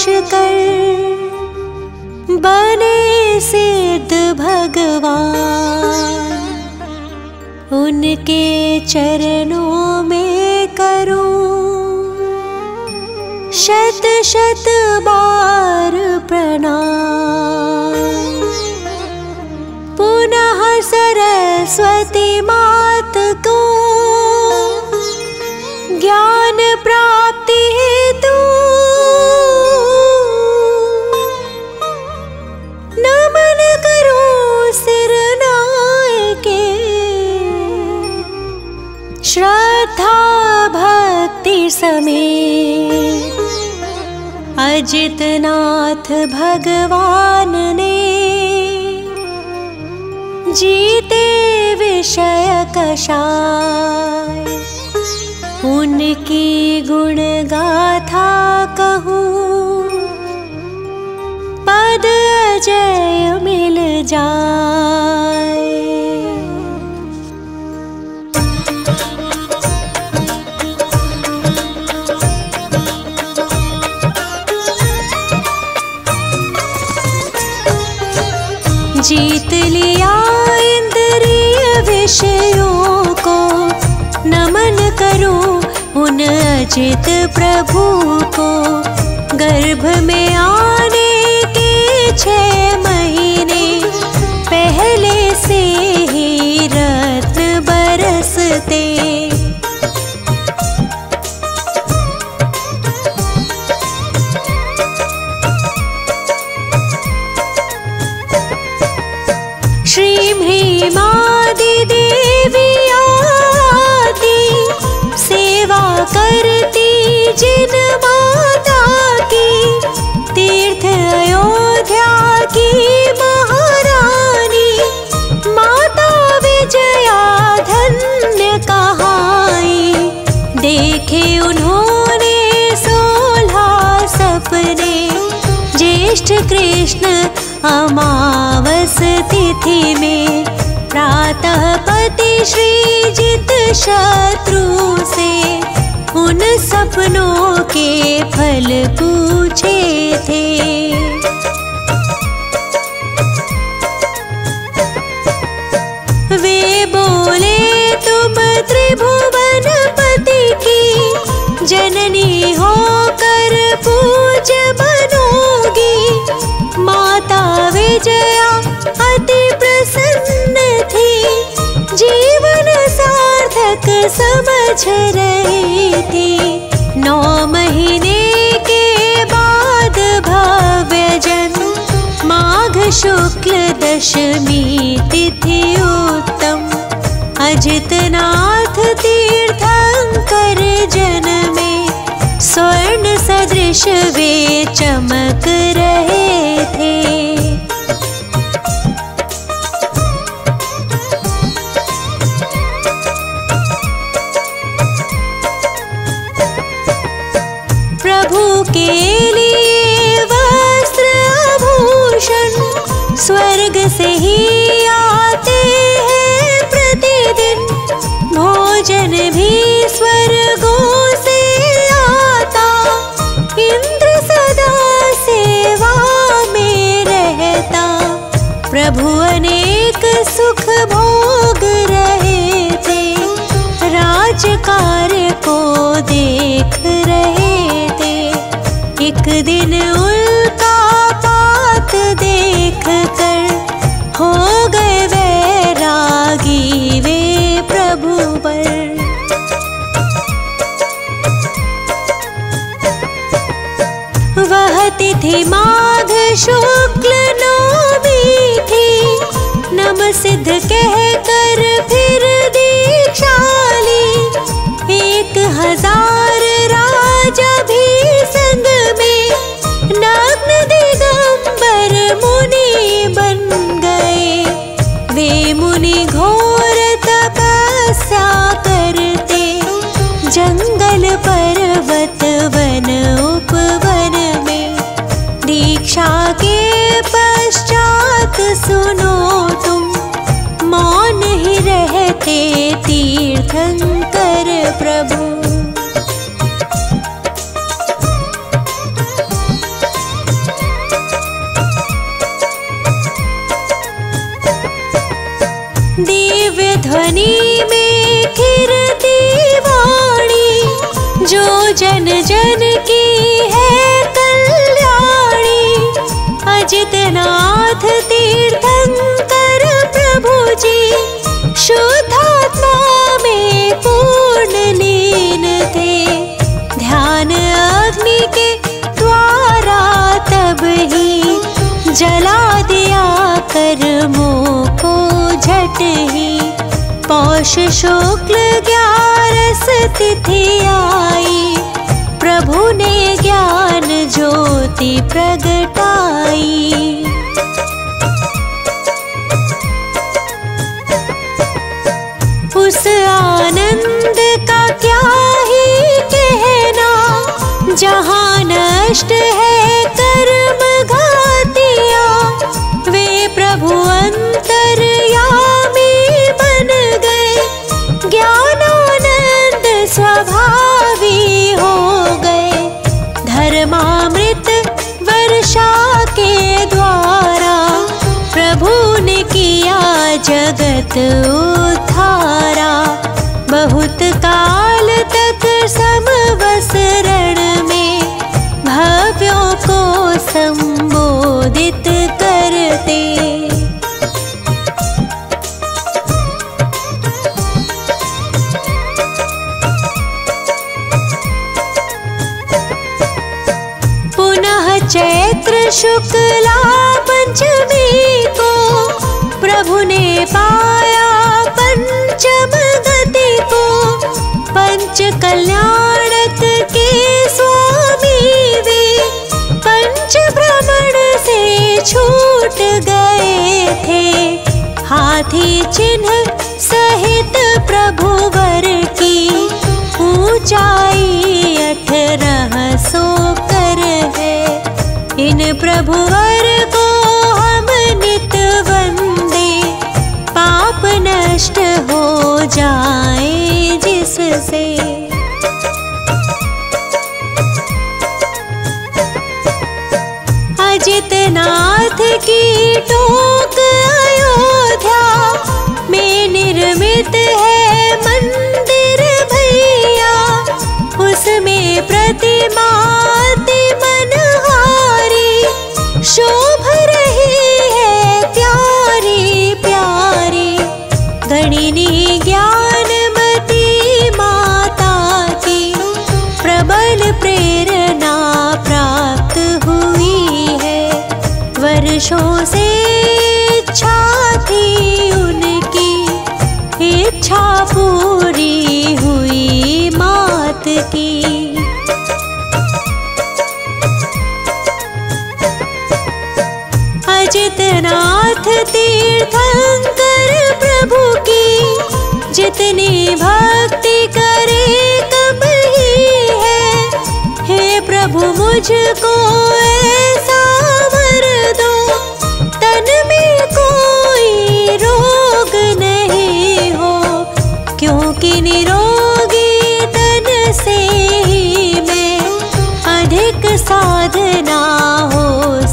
विनाश कर बने सिद्ध भगवान। उनके चरणों में करूं शत शत बार प्रणाम। पुनः सरस्वती मात को ज्ञान प्राप्ति हेतु नमन करो सिर नायके। श्रद्धा भक्ति समेत अजितनाथ भगवान ने जीते विषय कषाय। उनकी गुण गाथा कहूँ पद अजय मिल जाए। जीत लिया इंद्रिय विषयों को नमन करो उन अजित प्रभु को। गर्भ में आने के 6 महीने पहले से ही रत्न बरसते। श्रीं ह्रीं आदि देवी आती सेवा करती जिन माता की। तीर्थ अयोध्या की महारानी माता विजया धन्य कहाई। देखे उन्होंने 16 सपने ज्येष्ठ कृष्ण अमावस तिथि में। प्रातः पति श्रीजित शत्रु से उन सपनों के फल पूछे थे। वे बोले तुम त्रिभुवनपति की जननी होकर पूज्य बनोगी। माता विजया अति प्रसन्न थी जीवन सार्थक समझ रही थी। 9 महीने के बाद भव्य जन्म माघ शुक्ल दशमी तिथि उत्तम। अजितनाथ तीर्थंकर जन्मे स्वर्ण सदृश वे चमक रहे थे। प्रभु के लिए वस्त्र आभूषण स्वर्ग से ही आते हैं प्रतिदिन। भोजन भी स्वर्गों से आता। इंद्र सदा सेवा में रहता। प्रभु अनेक सुख भोग रहे थे। राज कार्य को देख रहे थे। एक दिन उल्का पात देख कर हो गए वैरागी वे प्रभु पर। वह तिथि माघ शुक्ल नवमी थी। नम सिद्ध कहकर फिर दीक्षा ली। 1000 राजा भी संग में नग्न दिगंबर मुनि बन गए। वे मुनि घोर तपस्या करते जंगल पर्वत वन उपवन में। दीक्षा के पश्चात सुनो तुम मौन ही रहते तीर्थंकर प्रभु। ध्वनि में खिरती वाणी, जो जन जन की है कल्याणी। अजितनाथ तीर्थंकर प्रभु जी, शुद्धात्मा में पूर्ण लीन थे। ध्यान अग्नि के द्वारा तब ही जला दिया कर्मों को झट ही। पौष शुक्ल 11 तिथि आई, प्रभु ने ज्ञान ज्योति प्रगटाई। उस आनंद का क्या ही कहना, जहाँ नष्ट है कर्म घातिया। वे प्रभु अंतर्यामी बन गए, ज्ञानानंद स्वभावी हो गए। धर्मामृत वर्षा के द्वारा प्रभु ने किया जगत उद्धारा। बहुत काल तक समवसरण में भव्यों को संबोधित करते। पुनः चैत्र शुक्ला पंचमी को प्रभु ने पाया पंचम गति को। पंच कल्याणक के स्वामी वे, पंच भ्रमण से छूट गए थे। हाथी चिन्ह सहित प्रभु वर की, ऊंचाई 1800 कर है। इन प्रभु वर को हम नित वंदे, पाप नष्ट हो जाए जिससे। अजितनाथ की टोक अयोध्या में निर्मित है मंदिर भैया। उसमें प्रतिमा अति मनहारी, शोभ रही है प्यारी प्यारी। गणिनी ज्ञानमती माता की प्रबल प्रेरणा प्राप्त हुई है। वर्षों से इच्छा थी उनकी, इच्छा पूरी हुई मात की। अजितनाथ तीर्थंकर प्रभु की, जितनी भक्ति करे कम ही है। हे प्रभु मुझको ऐसा वर दो, तन में कोई रोग नहीं हो। क्योंकि निरोगी तन से ही मैं, अधिक साधना हो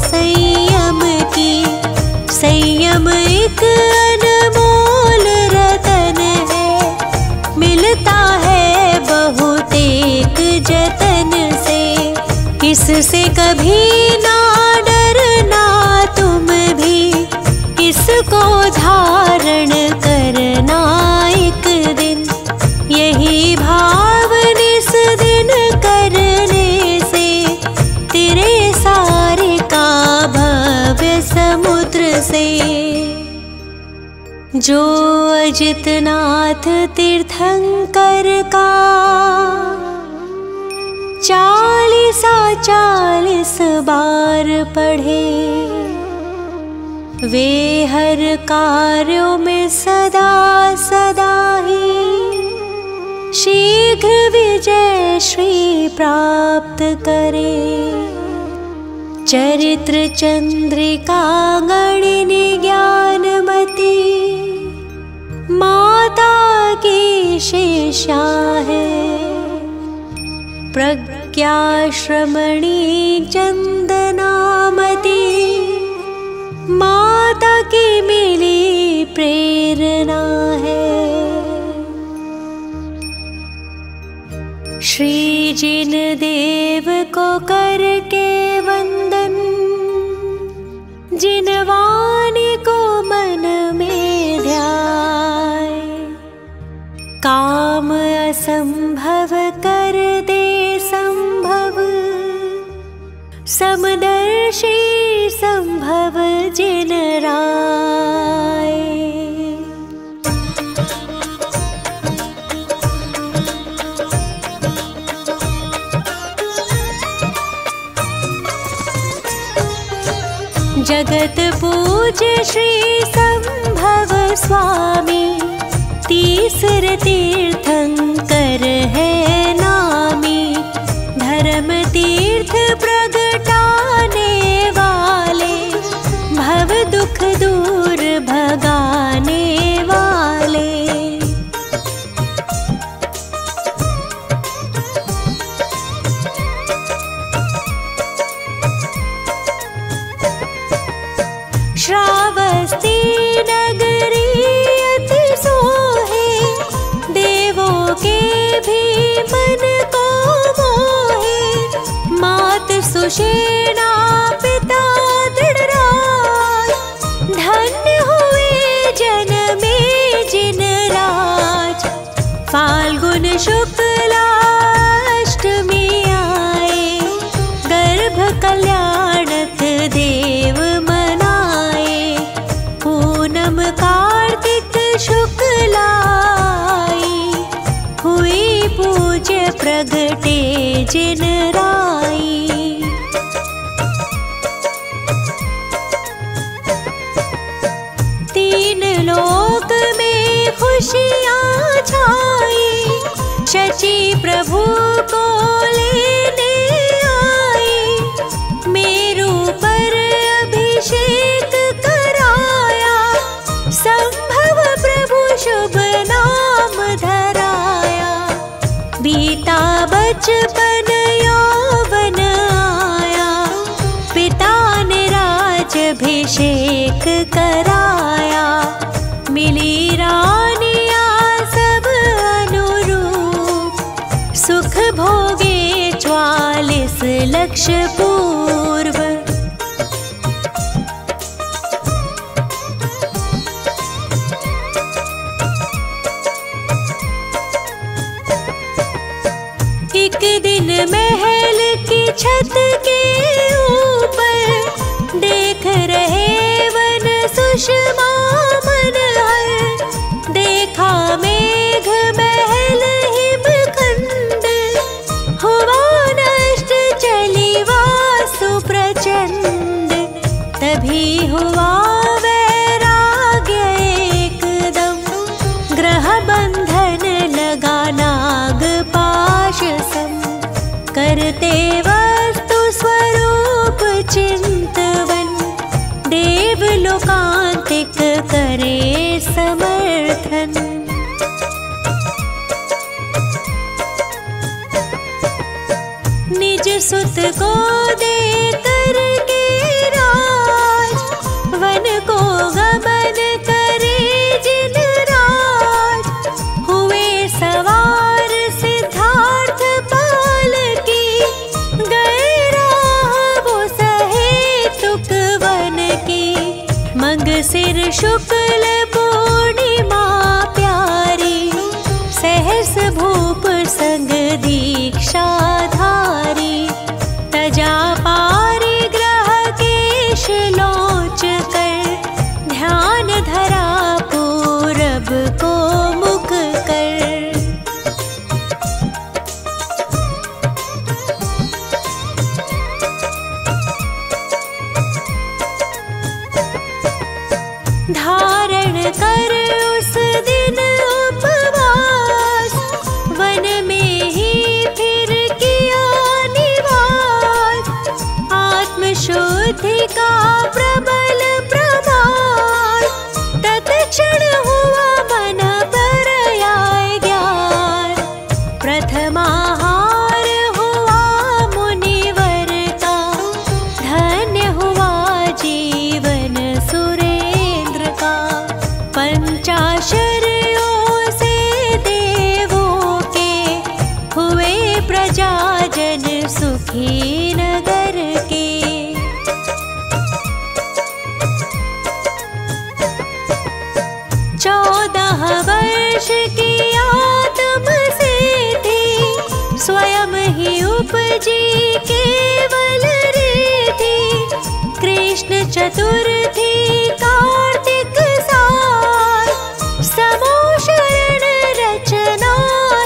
संयम की। संयम एक अनमोल रतन है, मिलता है बहुत एक जतन से। इससे कभी ना डरना तुम भी, इसको धारण करना एक दिन। यही भाव निस दिन करने से, तेरे सारे का भव्य समुद्र से। जो अजितनाथ तीर्थंकर का 40 बार पढ़े, वे हर कार्यों में सदा सदा ही शीघ्र विजय श्री प्राप्त करे। चरित्र चंद्रिका गणिनी ज्ञानमती माता की शिष्या है। प्रज्ञा श्रमणी चंदनामती माता की मिली प्रेरणा है। जिन देव को करके वंदन, जिन वाणी को मन में ध्याए, काम असंभव कर दे संभव, समदर्शी संभव जिन राय। जगत पूज्य श्री संभव स्वामी, तीसर तीर्थंकर है नामी। धर्म तीर्थ प्रगटाने वाले, भव दुख दूर भगाने वाले। श्रावस्ती नगरी अति सोहे, देवों के भी मन को मोहे। मात सुषेणा पिता दृढ़राज, धन्य हुए जन्मे जिन राज। फाल्गुन शुक्ला अष्टमी आए, गर्भ कल्याणक देव कार्तिक शुक्लाई, हुई पूज्य प्रगटे जिन राई। तीन लोक में खुशियाँ छाई, शची प्रभु को लेने आई। मेरू पर अभिषेक कराया, संभव प्रभु शुभ नाम धराया। बीता बचपन यौवन आया, पिता ने राजभिषेक कराया। मिली रानिया सब अनुरूप, सुख भोगे 44 लक्ष पूर्व। एक दिन महल की छत के ऊपर, देख रहे वन सुषमा मनहर। देखा मेघ महल हिमखंड, हुआ नष्ट चली वासु प्रचंड। तभी हुआ वैराग्य एकदम, ग्रह बंधन लगा नाग पाश सम। करते वस्तु स्वरूप चिंतवन, देव लोकांतिक करे समर्थन। निज सुत को दे करके राज, वन को गमन करे जिन राज। हुए सवार सिद्धार्थ पाल की, गए राह वो सहेतुक वन की। मंगसिर शुक्ल पूर्णिमा प्यारी, सहस भूप संग दीक्षा धारी। तजा पारिग्रह केश लोच कर, ध्यान धरा पूरब को मुख कर। धारण कर उस दिन उपवास, वन में ही फिर किया निवास। आत्मशुद्धि का प्रबल प्रमाण, तत्क्षण हुआ मन पर आए ज्ञान। प्रथमाहार हुआ मुनिवर का, धन्य हुआ जीवन सुरेंद्र का। पंचाशरियों से देवों के हुए प्रजा जी केवल रिधि, कृष्ण चतुर्थी कार्तिक सार, समोशरण रचना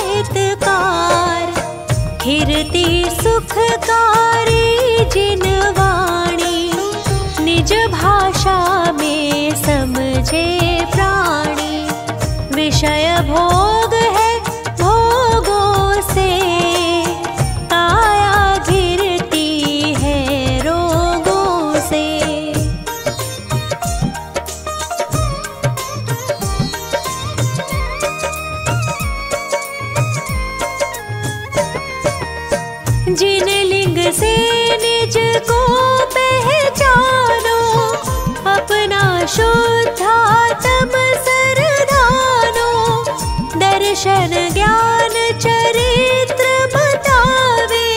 हितकार, कीर्ति सुखकारी जिन वाणी, निज भाषा में समझे प्राणी, विषय भोग है भोगों से, काया घिरती है रोगों से। जिन लिंग से निज को पहचानो, अपना शुद्धात्म सरधानो, दर्शन ज्ञान चरित्र बतावे,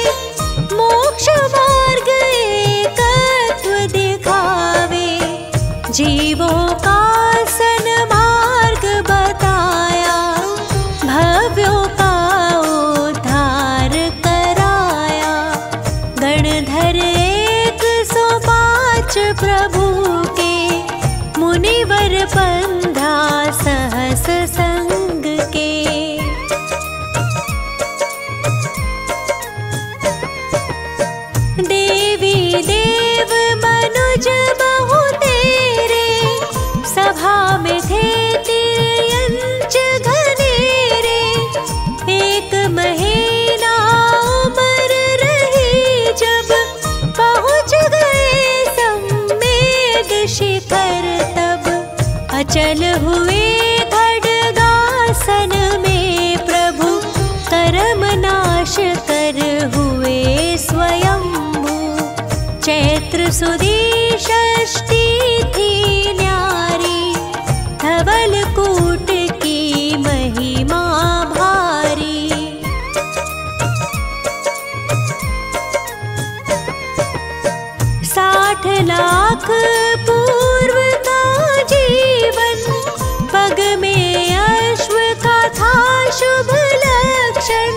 मोक्ष मार्ग एकत्व दिखावे, जीवों का सन्मार्ग बताया, भव्यों का उद्धार कराया, गणधर 105 प्रभु के, मुनिवर 15 सहस संग के। देवी देव मनुज बहु तेरे, सभा में थे तिर्यंच घनेरे, एक महीना उम्र रही जब, पहुँच गए सम्मेद शिखर तब, अचल हुए खड्गासन में प्रभु, कर्म नाश कर हुए स्वयंभू, चैत्र सुदी षष्ठी थी न्यारी, धवल कूट की महिमा भारी। 60 लाख पूर्व का जीवन, पग में अश्व का था शुभ लक्षण,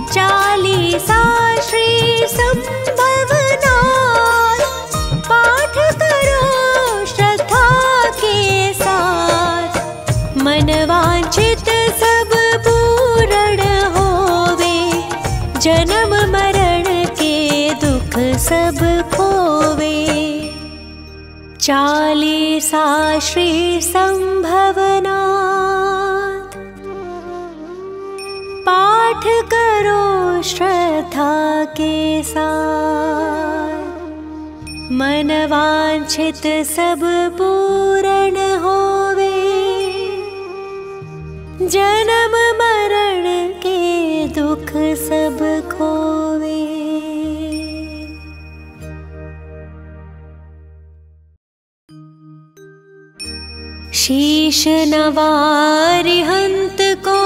40 श्री संभवना, पाठ करो श्रद्धा के साथ, मन वांछित सब पूर्ण होवे, जन्म मरण के दुख सब खोवे। 40 श्री संभवना, पाठ करो श्रद्धा के साथ, मन वांछित सब पूर्ण होवे, जन्म मरण के दुख सब खोवे। शीश नवारि हंत को,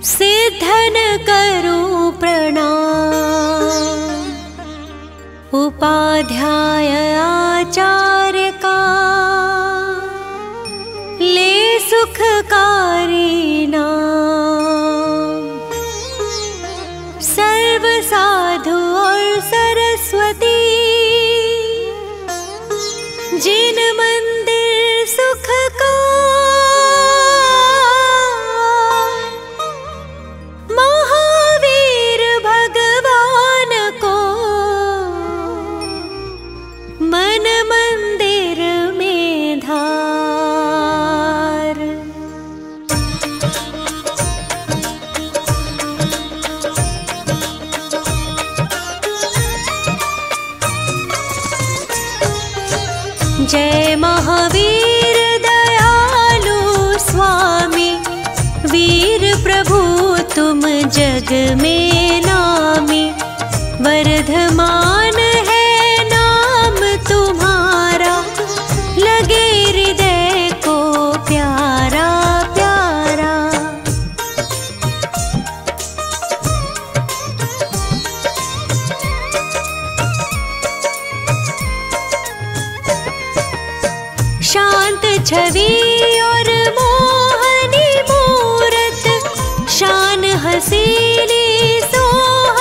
सिद्धन करूं प्रणाम, उपाध्याय आचार्य का, ले सुखकारी नाम, सर्व साधु और सरस्वती, जिन मंदिर सुख का, महावीर भगवान को, मन मंदिर में धार। जय महावीर दयालु स्वामी, वीर प्रभु तुम जग में नामी, वर्धमान है नाम तुम्हारा, लगे हृदय को प्यारा प्यारा। शांत छवि और मोहनी मूरत, शान हसीली सोहानी,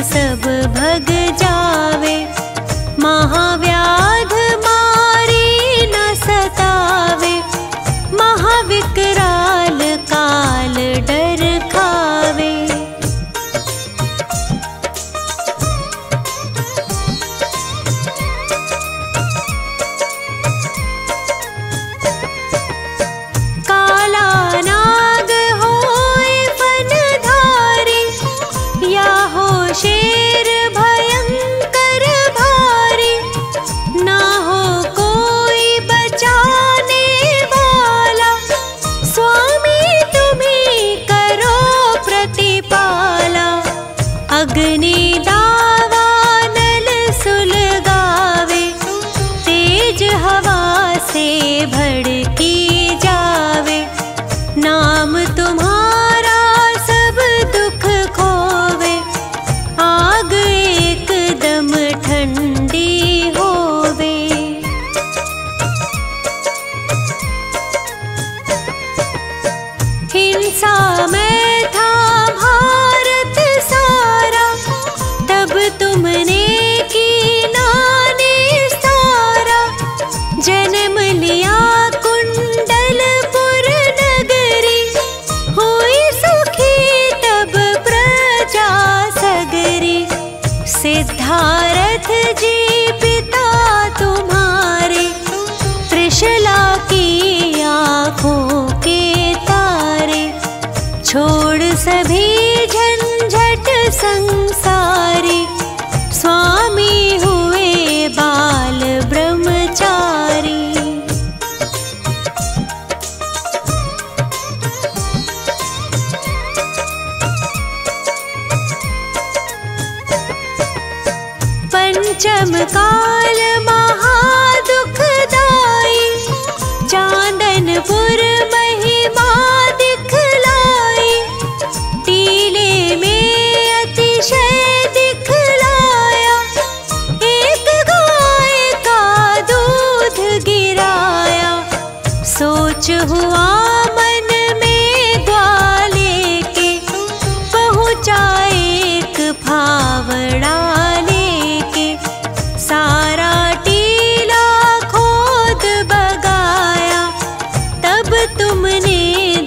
सब भग जावे। महाव्याध मारी न सतावे, महाविकराल काल डर खावे। काला नाग होए फनधारी, या हो शेर भयंकर भारी। ना हो कोई बचाने वाला, स्वामी तुम्ही करो प्रतिपाला। अग्नि दावानल सुलगावे, तेज हवा से भड़की जावे। नाम तुम्हारा सब दुख खोवे, आग एकदम ठंडी होवे। हिंसा में था भारत सारा, तब तुमने की नाने सारा। जन्म लिया कुंडलपुर नगरी, हुई सुखी तब प्रजा सगरी। सिद्धारथ जी पिता तुम्हारे, त्रिशला की आँखों के तारे। छोड़ सभी झंझट संसारी, स्वामी हुए बाल ब्रह्मचारी। पंचम काल महादुखदाई, चांदनपुर महिमा दिखलाई। टीले में अतिशय दिखलाया, एक गाय का दूध गिराया। सोच हुआ मन में ग्वाले के, पहुँचा एक फावड़ा लेके। सारा टीला खोद बगाया, तब तुमने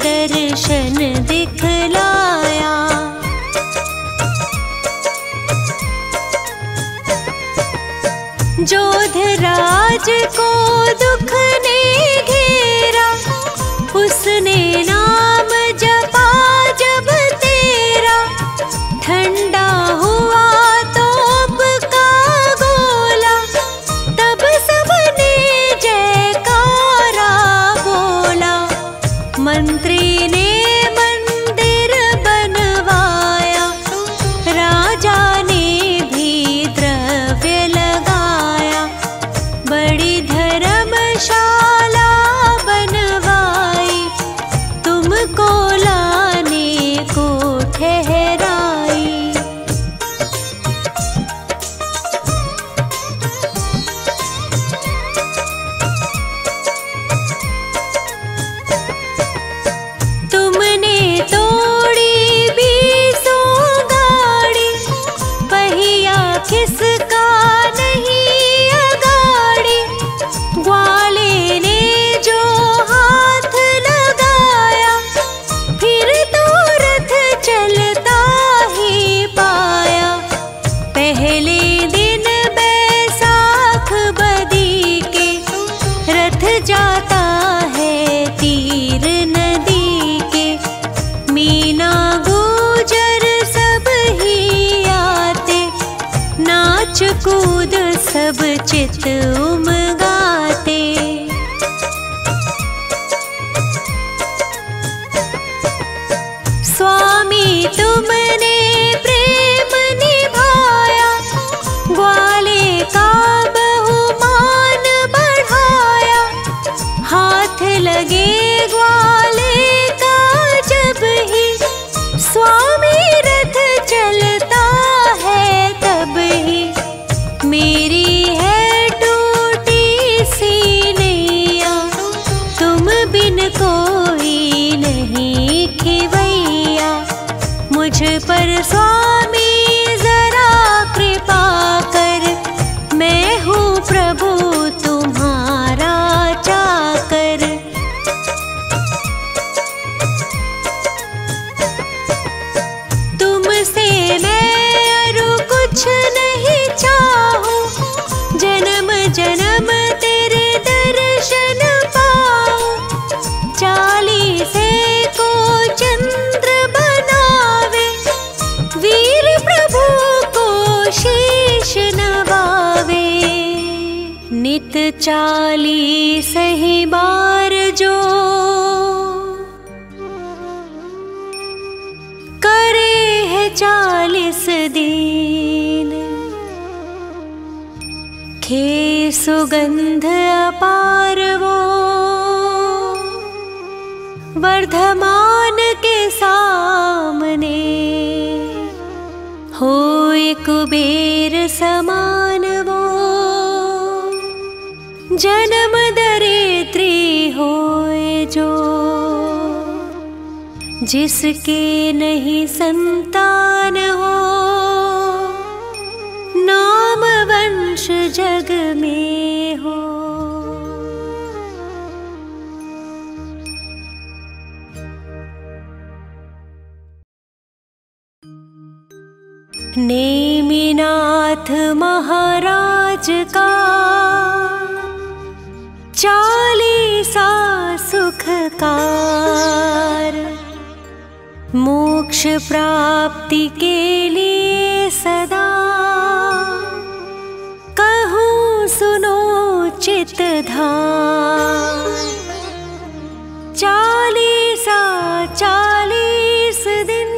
दर्शन दिखलाया। जोधराज को दुख ने घेरा, उसने नाम जपा जब तेरा। ठंडा हुआ तोप का गोला, तब सबने जयकारा बोला। मंत्री ने मंदिर बनवाया, राजा ने भी द्रव्य लगाया। बड़ी धर्मशाला बनवाई, तुमको लाने को ठहराई। तुमने तोड़ी 20 गाड़ी, पहिया किसका नहीं अगाड़ी। ग्वाले ने जो हाथ लगाया, फिर तो रथ चलता ही पाया। पहले दिन बैसाख बदी के, रथ जाता है तीर नदी के। मीना गुजर सब ही आते, नाच कूद सब चित उमगाते। स्वामी तुमने प्रेम निभाया, ग्वाले का बहुमान बढ़ाया। हाथ लगे ग्वाले का जब ही, स्वामी रथ चलता है तब ही। मेरी है टूटी सी नैया, तुम बिन कोई नहीं खिवैया। मुझ पर स्वामी जरा नित 40 ही बार जो करे है 40 दिन, खे सुगंध अपार वो वर्धमान के सामने, होए कुबेर समान वो जन्म दरिद्री होए जो, जिसके नहीं संतान हो, नाम वंश जग में हो। नेमिनाथ महाराज का 40 सुखकार, मोक्ष प्राप्ति के लिए सदा कहूँ सुनो चित धाम। 40 दिन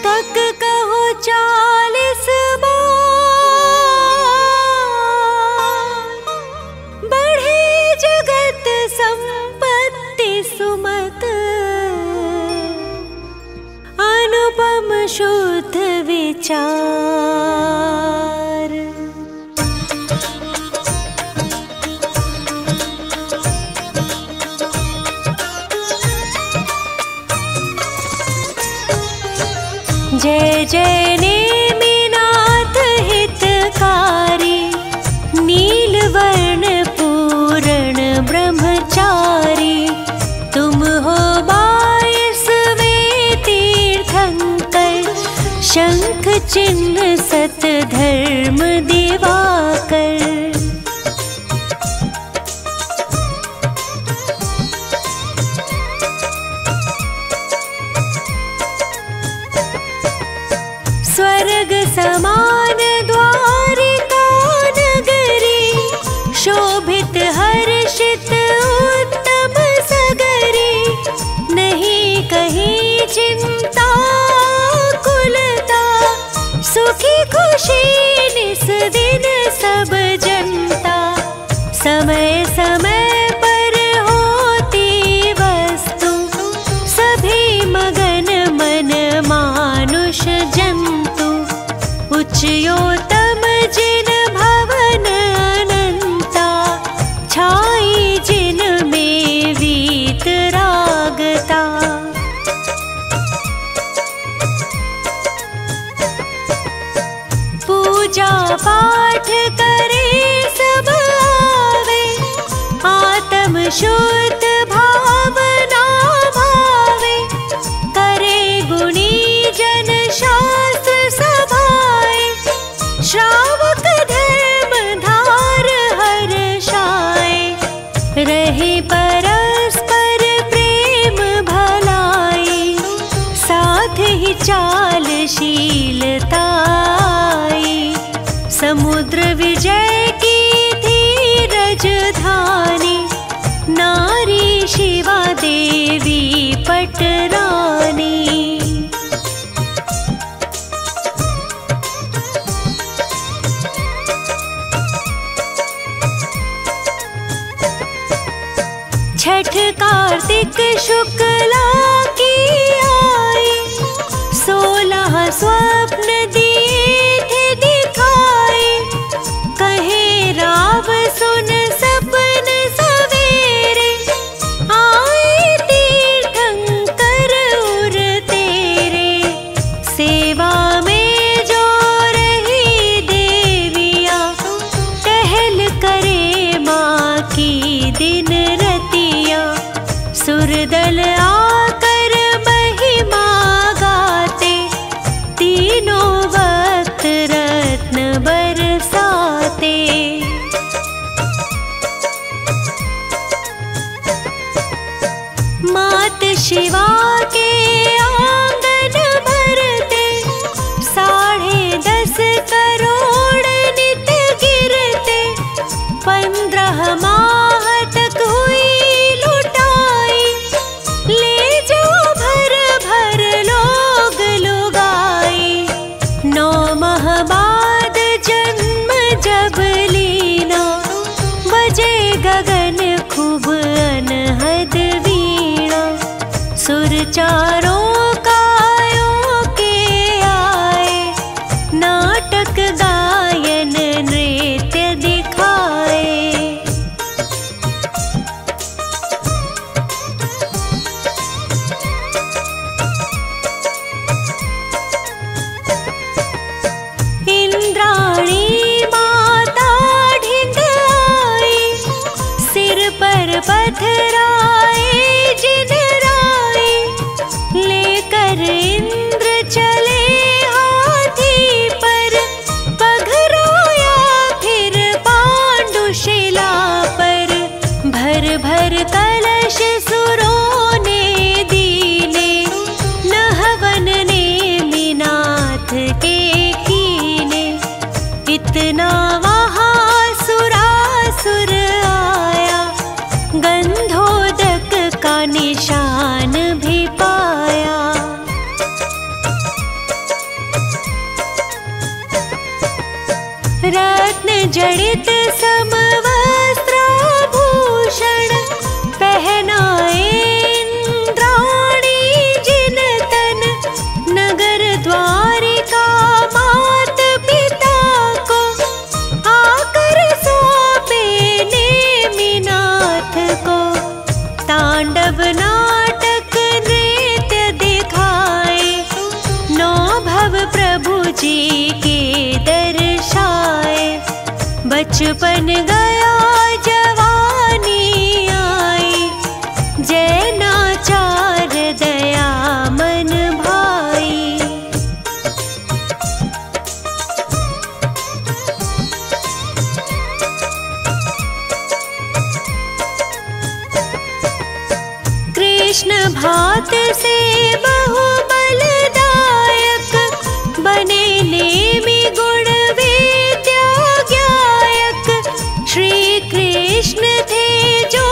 तक कहो 40 बार, बढ़े जगत संपत्ति सुमत, अनुपम शुद्ध विचार। जय जय नेमिनाथ हितकारी, नीलवर्ण पूर्ण ब्रह्मचारी, तुम हो 22वें तीर्थंकर, शंख चिन्ह सत धर्म दिवाकर। स्वर्ग समान द्वारिका नगरी, शोभित हर्षित उत्तम सगरी, नहीं कहीं चिंता कुलता, सुखी खुशी निस दिन सब जनता, समय समय पर होती वस्तु, सभी मगन मन मानुष जंतु, उच्चयोतम जिन भवन अनंता, छाई जिन में वीत रागता। पूजा पाठ करे सब आवे, आत्म शुद्ध भावना भावे, करे गुणी जन शास्त्र सभाए, श्रावक धर्म धार हर्षाए, रहे परस्पर प्रेम भलाई, साथ ही चालशीलताई, समुद्र विजय की धीरज धानी, नारी शिवा देवी पटरानी। छठ कार्तिक शुक्ला की आई, 16 स्वप्न दिए थे दिखाए, कहे राव सुन सपन सवेरे, आए तीर्थंकर उर तेरे, सेवा में जो रही देविया, टहल करे माँ की दिन रतिया, सुरदल आ चारों कायों के आए, नाटक गायन नृत्य दिखाए। इंद्राणी माता ढिंढ आई, सिर पर पथराए जिन राय, लेकर इंद्र चले हाथी पर, पघराया फिर पांडुशिला पर। भर भर कलश सुरों ने दीने, नहवन ने मीनाथ के कीने। इतना वहाँ सुरासुर आया, गंधोदक का निशान भी पाया। रत्न जड़ित समवस्त्राभूषण, पहनाए इंद्राणी जिन तन। नगर द्वारिका मात पिता को, आकर सौंपे नेमिनाथ को। तांडव नाटक नृत्य दिखाए, नौ भव प्रभु जी के दर्शाए। बचपन गया जवानी आई, जैनाचार दया मन भाई। कृष्ण भात से बहु बलदायक, बने नेमि गुण विद्या ज्ञायक। श्री कृष्ण थे जो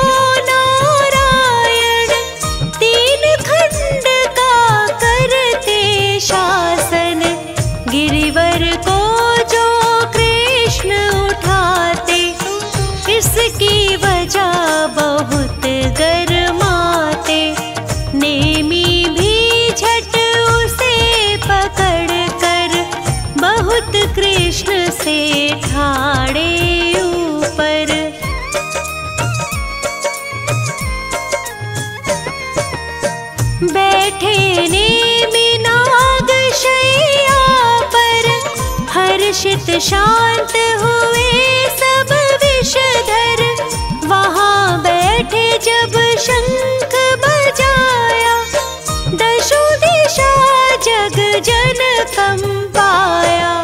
नारायण, तीन खंड का करते शासन। गिरिवर को जो कृष्ण उठाते, इसकी वजह बहुत गरमाते। नेमी भी झट उसे पकड़ कर, बहुत कृष्ण से ठाड़े ऊपर। बैठे नेमि नाग शैया पर, हर्षित शांत हुए सब विषधर। वहाँ बैठे जब शंख बजाया, दशों दिशा जग जन कंपाया।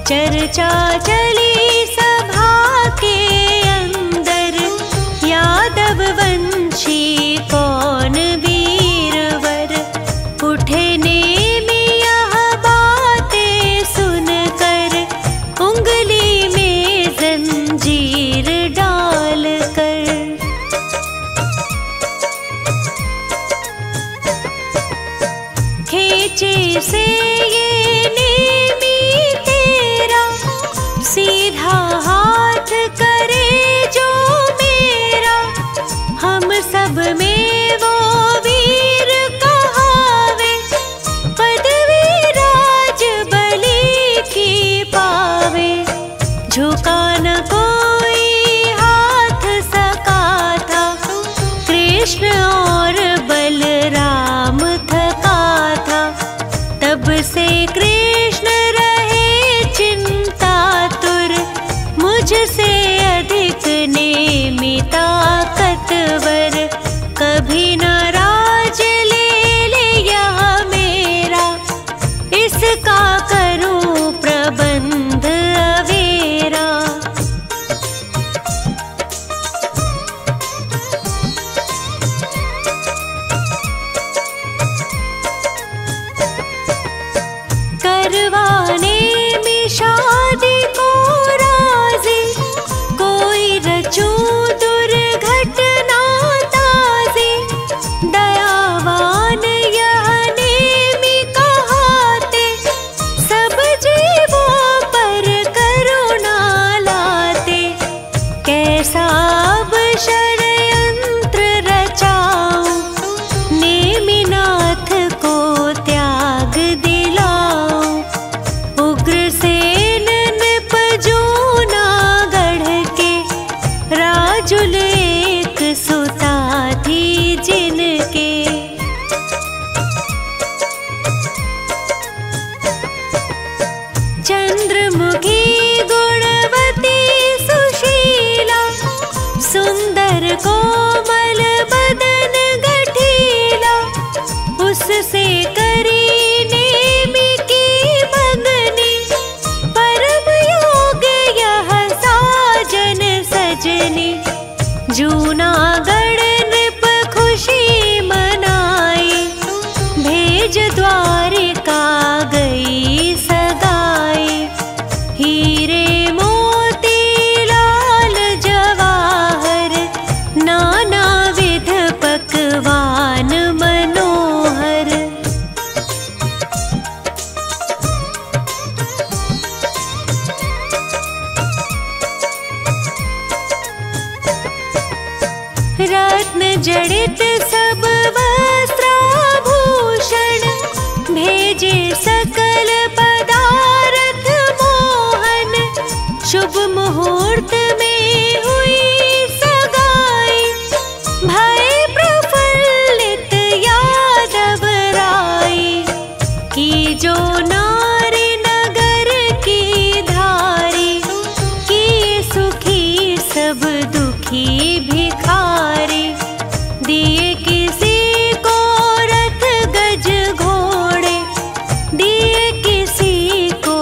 चर्चा चली सभा के अंदर, यादव वंशी कौन वीरवर। उठे नेमि यह बातें सुनकर, उंगली में जंजीर डाल कर। खींचे से ये नेमि तेरा, सीधा हाथ करे जो मेरा। हम सब में वो वीर कहावे, पदवी राज बलि की पावे। झुका न कोई हाथ सका था, कृष्ण और बलराम थका था। तब से हसमुखी गुणवती सुशीला, सुंदर कोमल बदन गठीला, उससे करी नेमी की मंगनी, परम योग यह साजन सजनी। जूनागढ़ नृप खुशी मनाई, भेज द्वारिका गई सगाई। हीरे मोती लाल जवाहर, नाना विध पकवान मनोहर। रत्न जड़ित सब वस्त्राभूषण, भेजे सकल पदार्थ मोहन। शुभ मुहूर्त में हुई सगाई, भय प्रफुल्लित यादव राई। की जो नारी नगर की धारी, की सुखी सब दुखी भिखारी। दिए किसी को रथ गज घोड़े, दिए किसी को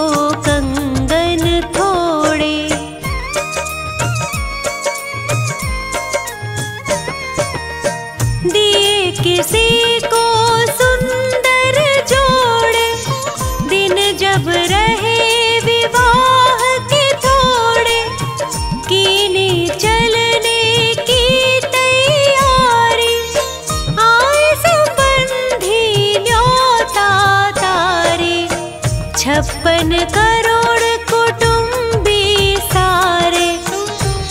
कंगन थोड़े। दिए किसी को सुंदर जोड़े, दिन जब रहे विवाह के थोड़े। कीनी चलने की तैयारी, आए संबंधी न्योता तारी। 56 करोड़ कुटुंबी सारे,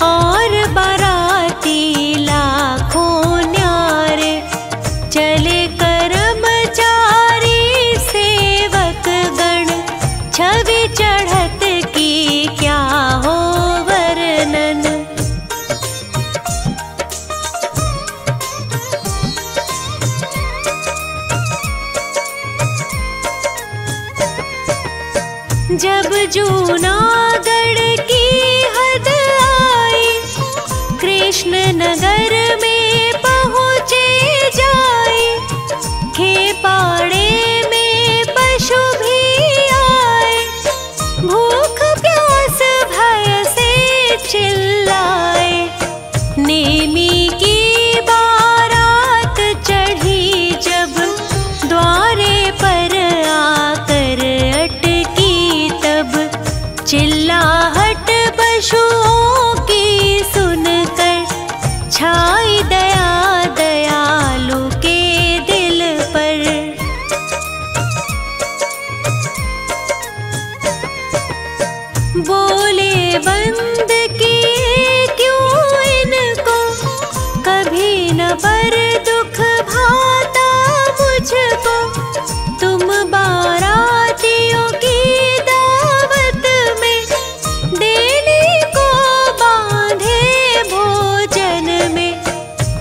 और बाराती लाखों न्यारे। चले कर्मचारी सेवक गण, छवि चढ़त की क्या हो वर्णन। जब जूनागढ़ की हद आई, कृष्ण नगर में पहुँचे जाए। खेपाड़े में पशु भी आए, भूख प्यास भय से चिल्लाए। नेमी की बारात चढ़ी जब, द्वारे पर आकर अटकी तब। चिल्लाहट पशुओं की सुनकर, छाई दया दयालु के दिल पर। बोले बंद किए क्यों इनको, कभी न पर दुख भाता मुझको। तुम बारातियों की दावत में, देने को बांधे भोजन में।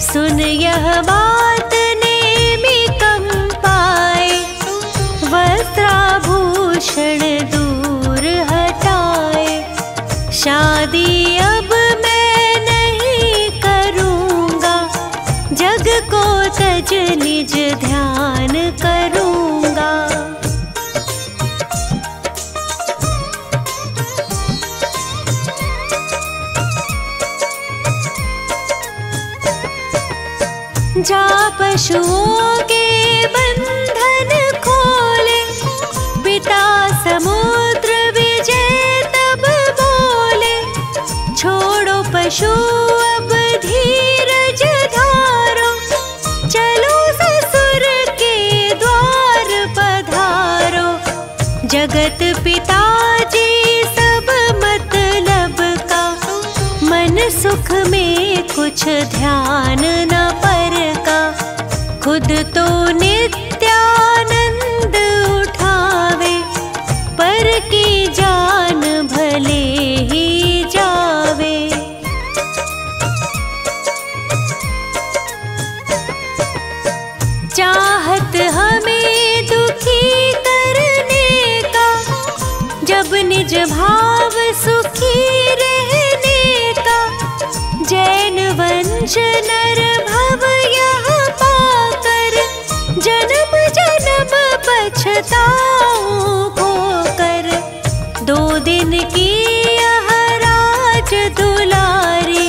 सुन यह बात नेमी कंपाए, वस्त्राभूषण दूर हटाए। शादी अब मैं नहीं करूँगा, जग को तज निज ध्यान करूँगा। जा पशुओं के बंधन खोले, पिता समुद्र विजय तब बोले। छोड़ो पशु अब धीरज धारो, चलो ससुर के द्वार पधारो। जगत पिताजी सब मतलब का, मन सुख में कुछ ध्यान न पर का। खुद तो नित्यानंद उठावे, पर की जान भले ही जावे। चाहत हमें दुखी करने का, जब निज भाव पछताऊं खोकर। 2 दिन की यह राज दुलारी,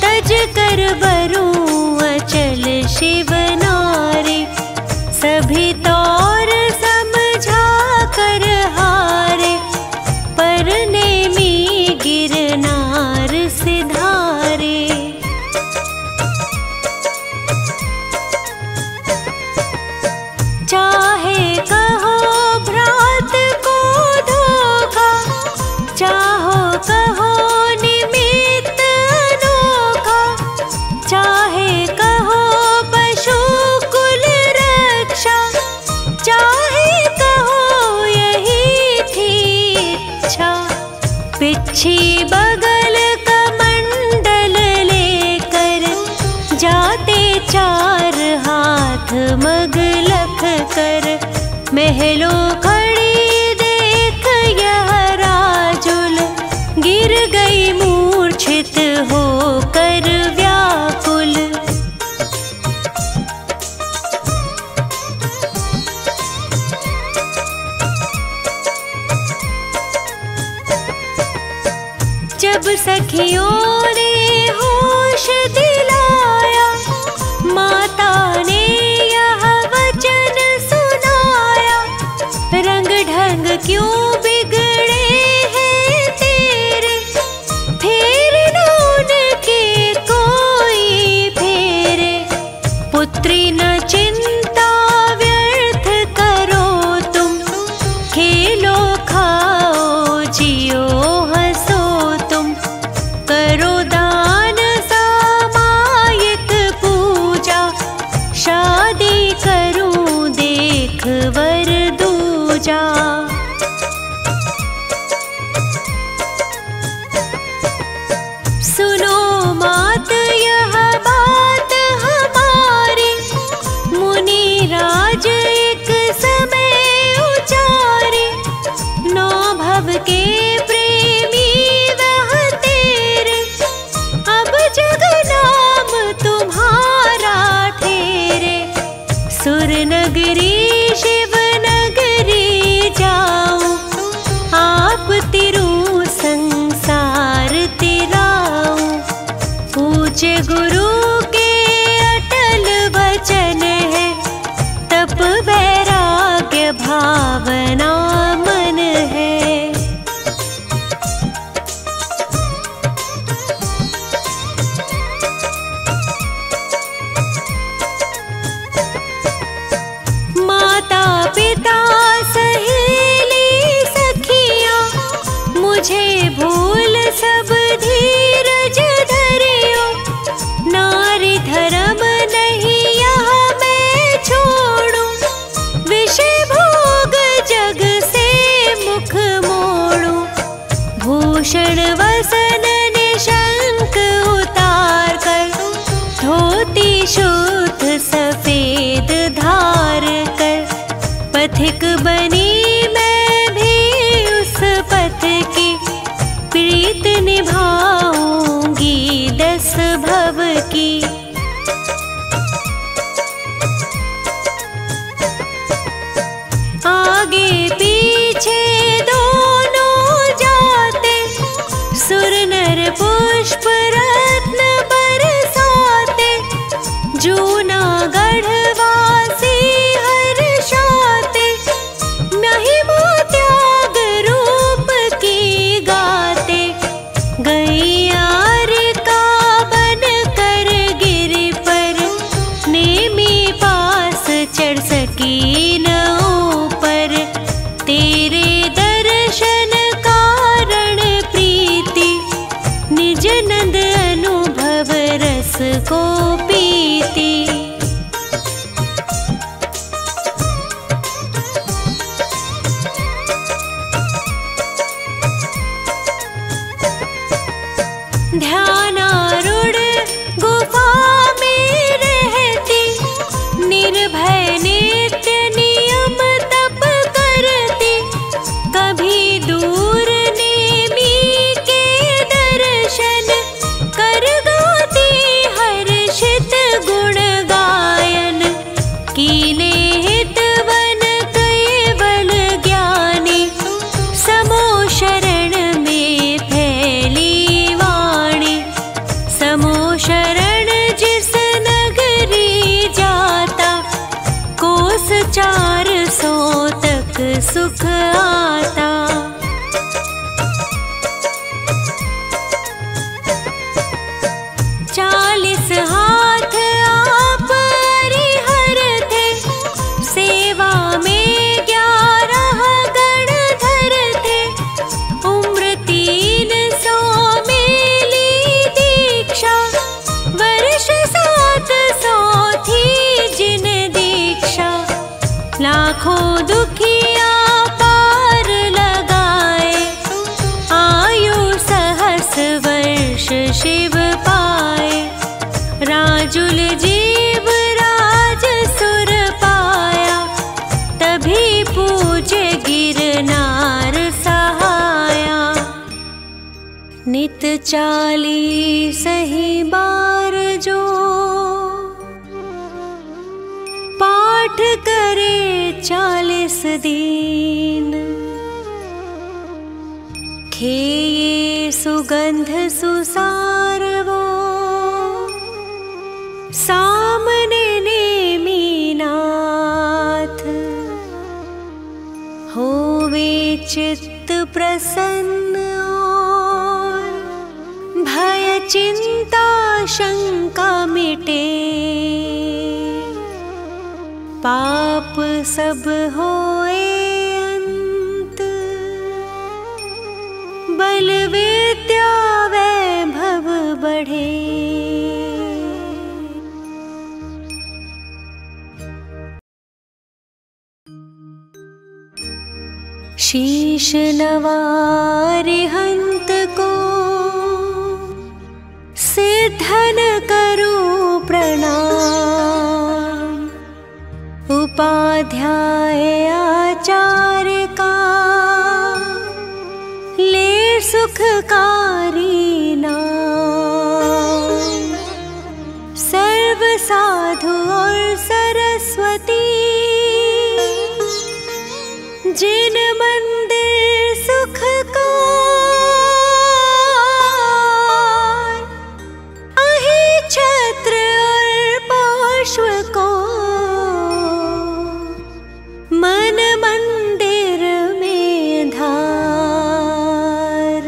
तज कर बरूं अचल शिव नारी। सभी तौर समझा कर हारे, पर नेमी गिरनार सिधारे। चाहे कहो भ्रात को धोखा, चाहो कहो निमित्त अनोखा। चाहे कहो पशु कुल रक्षा, चाहे कहो यही थी इच्छा। पिछी बगल कमंडल लेकर, जाते 4 हाथ मगलख कर। महलों खड़ी देख यह राजुल, गिर गई मूर्छित होकर व्याकुल। जब सखियों ने होश दिलाया, माता ने यह वचन सुनाया। रंग ढंग क्यों बिगड़े हैं तेरे, फेर न उनके कोई फेरे। पुत्री न चिंता व्यर्थ करो तुम, खेलो खाओ जियो हंसो तुम। करो दान सामायिक पूजा, शादी करूं देख वर दूजा। सुनो मात यह बात हमारी, मुनि राज एक समय उचारे। 9 भव के प्रेमी वह तेरे, अब जग नाम तुम्हारा ठेरे। सुर नगरी शिव नगरी जाऊं, आप तिरु संसार तिराऊं। पूज्य गुरु के अटल वचन है, तप वैराग्य भावना मन है। माता पिता सहेली सखियां, मुझे भूल सब धीरज धरियो। नारी धर्म नहीं यहाँ मैं छोड़ूं, विषय भोग जग से मुख मोड़ूं। भूषण वसन निशंक उतार कर, धोती शुद्ध सफेद धार कर। पथिक बनी मैं भी उस पथ की, प्रीत निभाऊंगी 10 भव की। आगे पीछे दोनों जाते, सुर नर पुष्प रत्न बरसाते। जूनागढ़ वासी हर्षाते, कोस 400 तक सुख आता। 40 हाथ आप हरिहर थे, सेवा में 11 गणधर थे। उम्र 300 में ली दीक्षा, वर्ष 700 थी जिन दीक्षा। लाखों दुखिया पार लगाए, आयु सहस वर्ष शिव पाए। राजुल जीव राज सुर पाया, तभी पूजे गिरनार सहाया। नित 40 ही बार जो पाठ करे 40 दिन। खेये सुगंध सुसार वो, सामने नेमी नाथ। होवे चित्त प्रसन्न और भय चिंता शंका मिटे। पाप सब होए अंत, बल विद्या वैभव बढ़े। शीश नवारिहंत को सिद्धन करूं प्रणाम। उपाध्याय आचार्य का ले सुखकारी नाम। सर्व साधु और सरस्वती जिन मंदिर सुख का, अहि छत्र और पार्श्व को मन मंदिर में धार।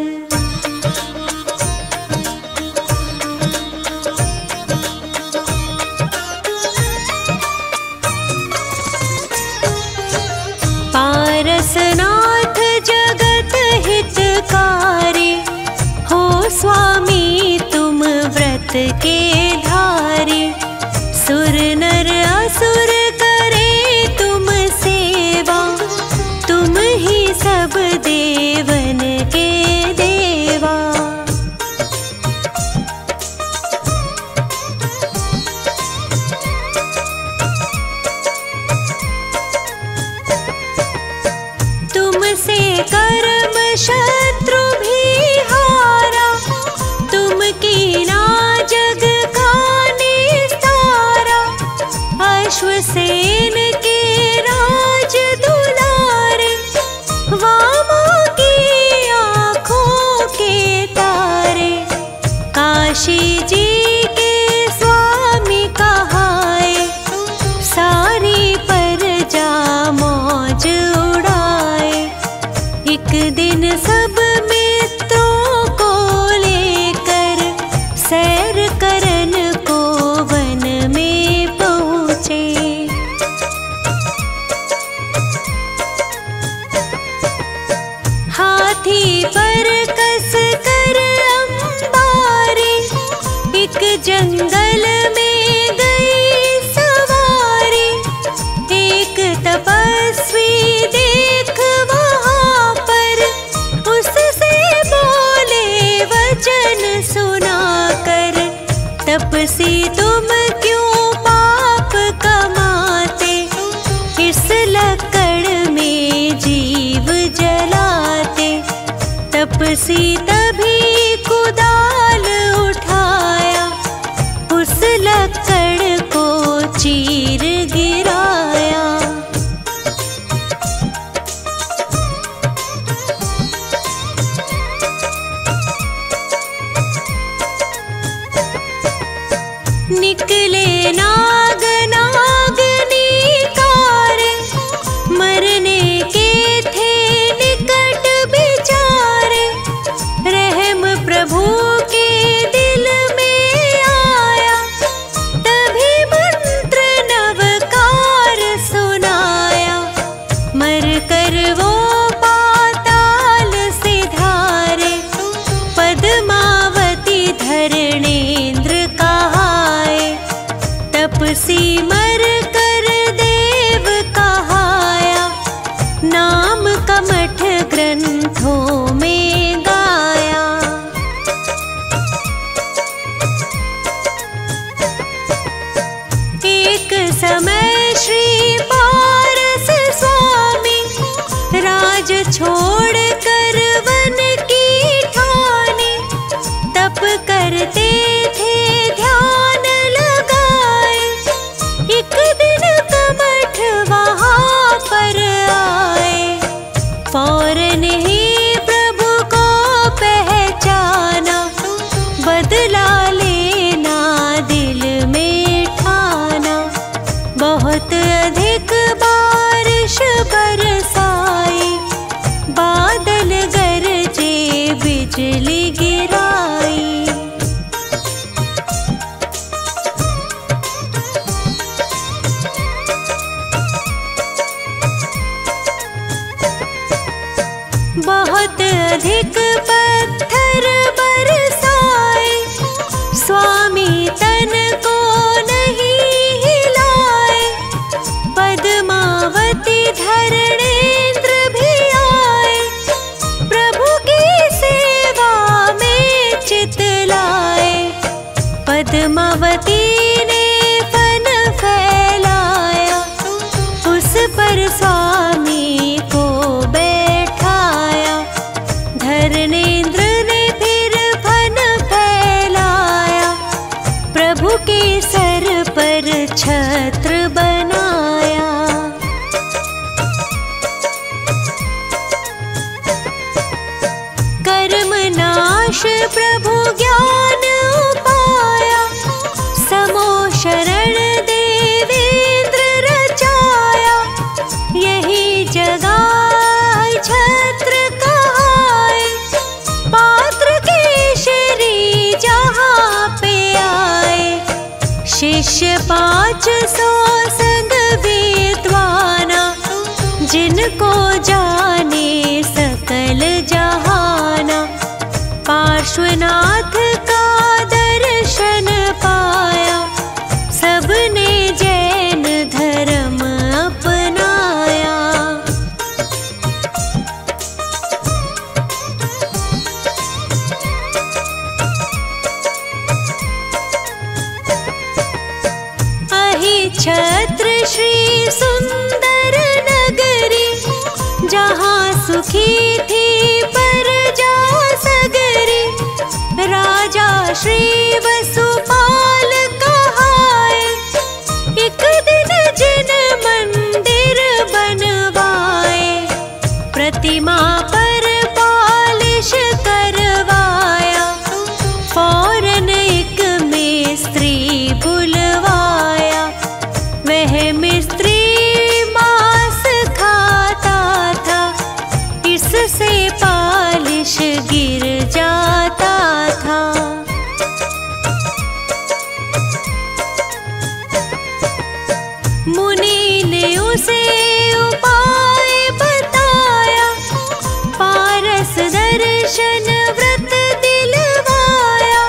पारसनाथ जगत हितकारी, हो स्वामी तुम व्रत के धारी। सुर नर असुर करे तुम सेवा, तुम ही सब देवन के देवा। तुमसे कर्म शत्रु भी हारा, तुम कीना जग का निस्तारा। अश्वसेन के राज दुलारे, वामा की आँखों के तारे। काशी जी के स्वामी कहाए, सारी प्रजा मौज उड़ाए। एक दिन सब मित्रों को लेकर सैर करन को वन में पहुँचे। हाथी पर कस कर अंबारी, एक जंगल में गई सवारी। एक तपस्वी देख वहाँ पर, उससे बोले वचन सुनाकर। तपसी तुम क्यों पाप कमाते, इस लकड़ में जीव जलाते। तपसी तभी कुदाल उठाया, उस लकड़ को चीर गिराया। निकले नाग नागनी का छोड़ कर वन की ठानी, तप करते थे ध्यान लगाए। एक दिन कमठ वहाँ पर आए, फौरन ही प्रभु को पहचाना, बदला लेना दिल में ठाना। बहुत अधिक बारिश बरसाई, बादल गरजे बिजली गिराई। बहुत अधिक पत्थर बरसाए, स्वामी तन को नहीं हिलाए। पद्मावती धरणेंद्र भी आए, प्रभु की सेवा में चित लाए। पद्मावती ने फन फैलाया, उस पर स्वामी को बैठाया। धरणेंद्र ने फिर फन फैलाया, प्रभु के सर पर छत्र बनाया। कर्म नाश प्रभु ज्ञान पाया, समो शरण देवेंद्र रचाया। यही जगह छत्र कहाए, पात्र केशरी जहाँ पे आए। शिष्य 500 संग विद्वाना, जिनको जाने सकल जहाना। पार्श्वनाथ का दर्शन पाया, सबने जैन धर्म अपनाया। छत्र श्री सुंदर नगरी, जहाँ सुखी थी प्रजा सगरी। राजा श्री वसुपाल कहाए, एक दिन जिन मंदिर बनवाए। प्रतिमा पर पालिश करवाया, फौरन एक मिस्त्री बुलवाया। वह मिस्त्री मांस खाता था, इससे पालिश गिर जाता था। मुनि ने उसे उपाय बताया, पारस दर्शन व्रत दिलवाया।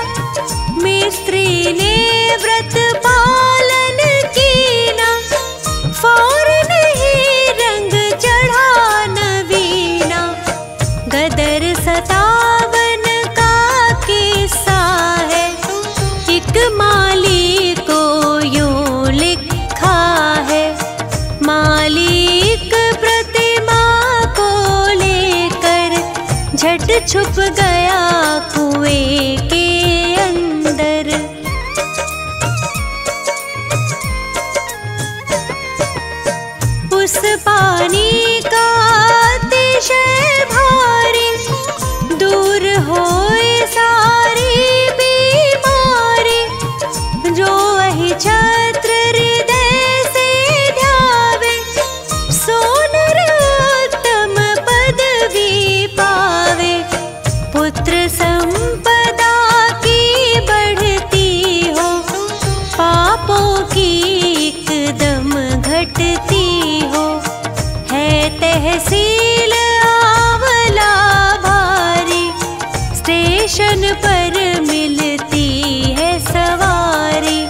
मिस्त्री ने व्रत पालन कीना, फौरन ही रंग चढ़ा नवीना। गदर 57 का किस्सा है, एक माली को यूं लिखा है। मालिक प्रतिमा को लेकर झट छुप गया कुएं के अंदर। उस पानी का अतिशय भारी, दूर होए सारी बीमारी। जो वही छत्र हृदय से ध्यावे, सो नर उत्तम पदवी पावे। पुत्र संपदा की बढ़ती हो, पापों की एकदम घटती हो। है तहसील आंवला भारी, स्टेशन पर मिलती है सवारी।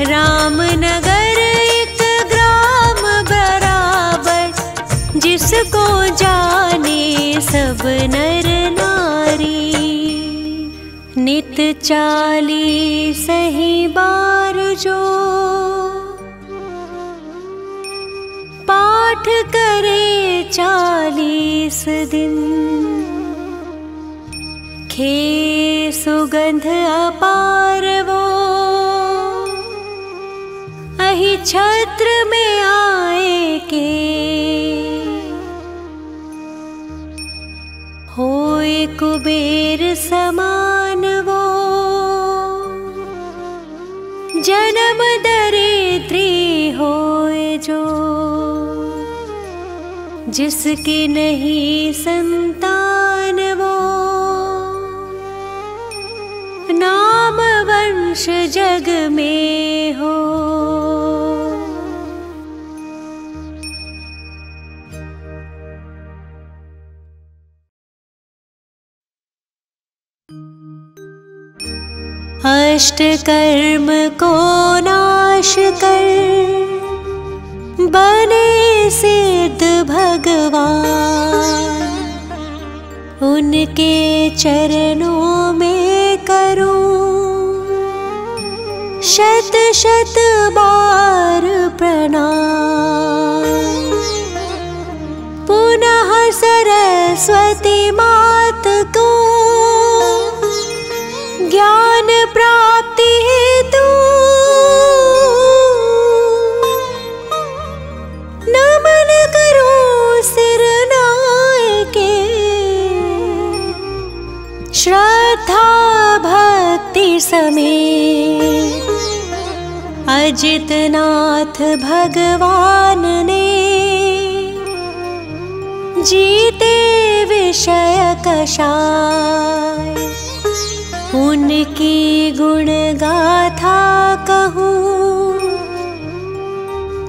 रामनगर एक ग्राम बराबर, जिसको जाने सब नर नारी। नित चाली सही बार जो पाठ करे 40 दिन। खे सुगंध अपार वो अहि छत्र में आए के। होए कुबेर समान वो जन्म दरिद्री होए जो। जिसकी नहीं संतान वो नाम वंश जग में हो। अष्ट कर्म को नाश कर बने सिद्ध भगवान। उनके चरणों में करूं शत शत बार प्रणाम। पुनः सरस्वती मात को ज्ञान प्राप्ति हेतु नमन करो सिर नाय के। श्रद्धा भक्ति समेत अजितनाथ भगवान ने जीते विषय कषाय। उनकी गुण गाथा कहूँ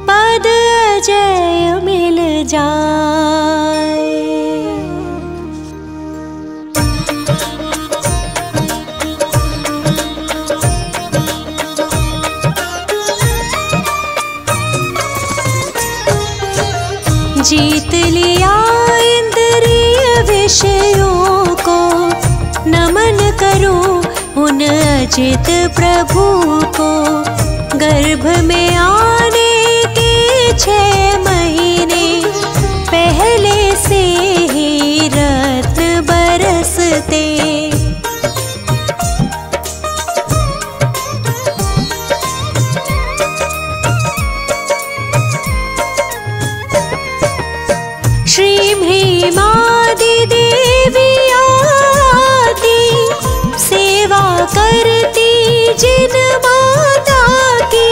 पद अजय मिल जाए। जीत लिया इंद्रिय विषयों को नमन करो उन अजित प्रभु को। गर्भ में आने के 6 महीने पहले से ही रत्न बरसते। श्री भीमादि देवी आती सेवा करती जिन माता की।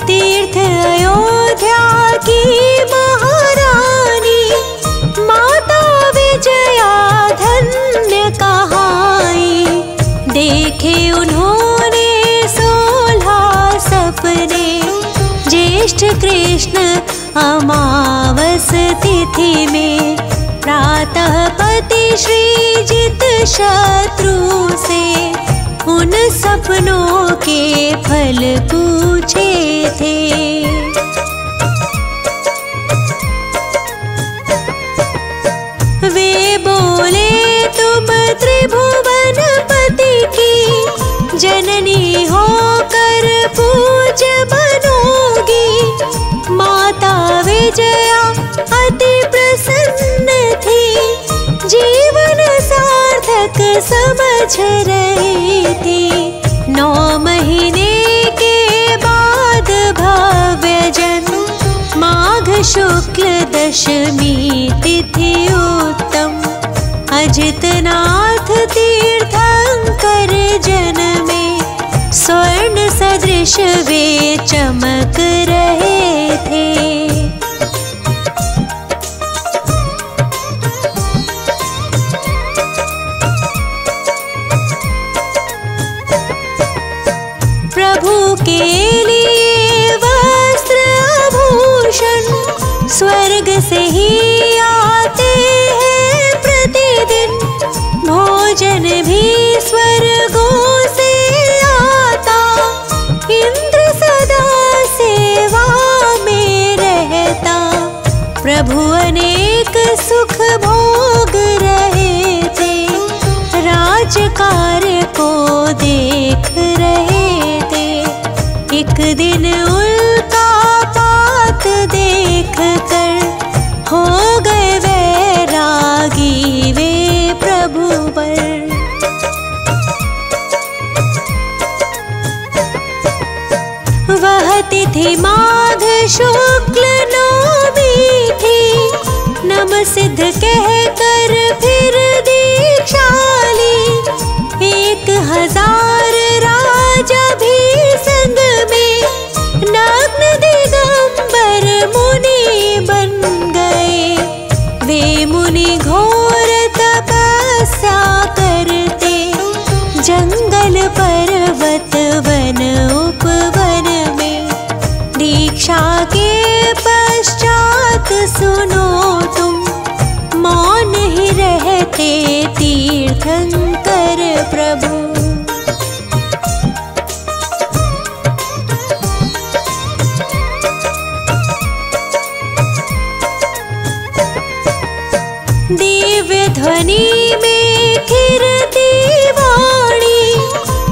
तीर्थ अयोध्या की महारानी माता विजया धन्य कहाई। देखे उन्होंने 16 सपने ज्येष्ठ कृष्ण अमावस तिथि में। प्रातः पति श्रीजित शत्रु से उन सपनों के फल पूछे थे। वे बोले तुम त्रिभुवन पति की जननी होकर पूज्य बनोगी। माता विजया अति प्रसन्न थी जीवन सार्थक समझ रही थी। 9 महीने के बाद भव्य जन्म माघ शुक्ल दशमी तिथि उत्तम। अजितनाथ तीर्थंकर जन्मे स्वर्ण सदृश वे चमक रहे थे। प्रभु के लिए वस्त्र आभूषण स्वर्ग से ही आते हैं प्रतिदिन। भोजन भी स्वर्गों से आता। इंद्र सदा सेवा में रहता। प्रभु अनेक सुख भोग रहे थे। राज कार्य को देख रहे थे। एक दिन उल्का पात देख कर हो गए शुक्ल नौमी थी, नम सिद्ध कह कर फिर दीक्षा ली। 1000 राजा भी संग में, नग्न दिगंबर मुनि बन गए। वे मुनि घोर तपस्या करते, जंगल पर्वत वन उपवन में। दीक्षा के पश्चात सुनो तुम, मौन ही रहते तीर्थंकर प्रभु। दिव्य ध्वनि में खिरती वाणी,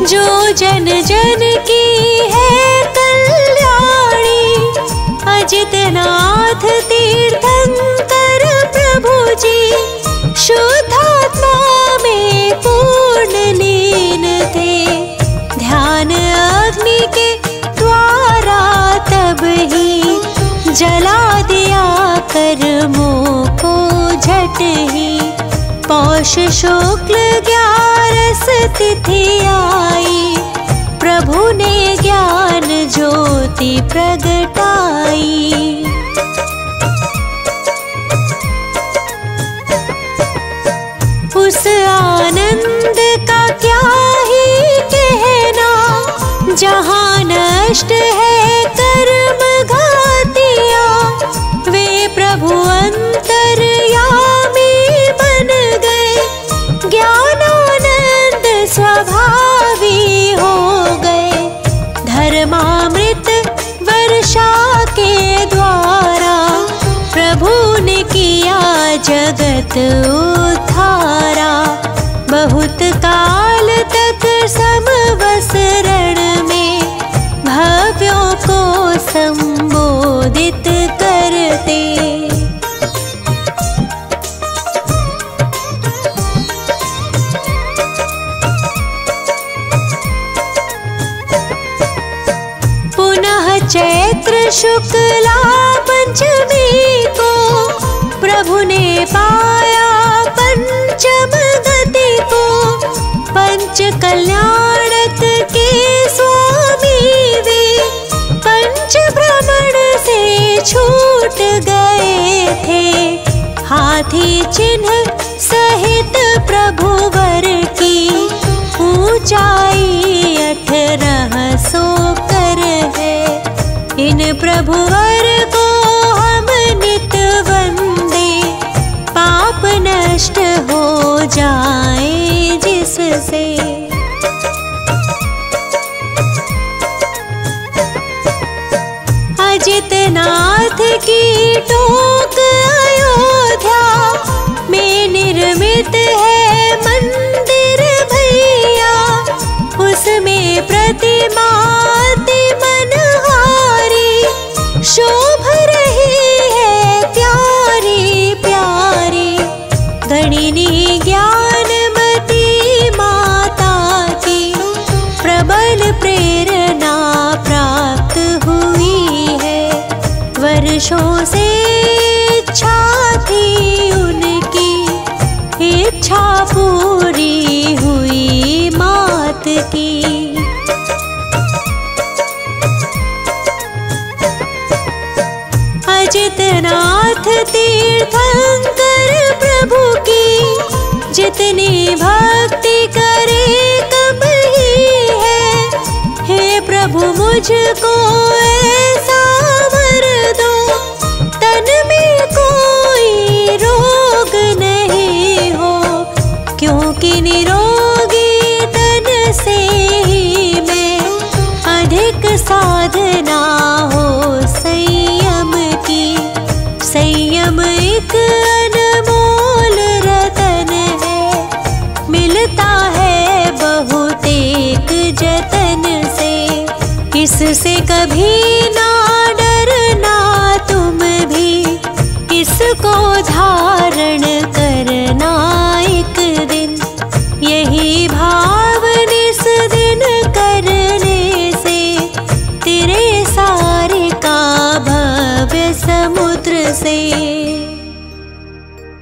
जो जन जन की है कल्याणी। अजितनाथ तीर्थंकर प्रभु जी, शुद्धात्मा में पूर्ण लीन थे। ध्यान अग्नि के द्वारा तब ही, जला दिया कर्मों को झट ही। पौष शुक्ल 11 तिथि आई, प्रभु ने ज्ञान ज्योति प्रगटाई। उस आनंद का क्या ही कहना, जहाँ नष्ट है कर्म घातिया। वे प्रभु अंतर्यामी बन गए, ज्ञानानंद स्वभावी हो गए। धर्मामृत वर्षा के द्वारा, प्रभु ने किया जगत उद्धारा। बहुत काल तक समवसरण में, भव्यों को संबोधित करते। पुनः चैत्र शुक्ला पंचमी को, प्रभु ने पाया पंचम गति को। पंच कल्याणक के स्वामी वे, पंच भ्रमण से छूट गए थे। हाथी चिन्ह सहित प्रभु वर की, ऊंचाई 1800 कर है। इन प्रभु वर को हम नित वंदे, पाप नष्ट हो जाए जिससे। अजितनाथ की टोक अयोध्या में निर्मित है मंदिर भैया। उसमें प्रतिमा अति मनहारी, शोभ रही है प्यारी प्यारी। गणिनी ज्ञानमती माता की, प्रबल प्रेरणा प्राप्त हुई है। वर्षों से इच्छा थी उनकी, इच्छा पूरी हुई मात की। अजितनाथ तीर्थंकर प्रभु की, जितनी भक्ति करे कम ही है। हे प्रभु मुझको ऐसा वर दो, तन में कोई रोग नहीं हो। क्योंकि निरोगी तन से ही मैं, अधिक साधना हो संयम की। संयम एक अनमोल रतन है, मिलता है बहुत एक जतन से। इससे कभी ना डरना तुम भी, इसको धारण करना एक दिन। यही भाव निस दिन करने से, तेरे सारे का भव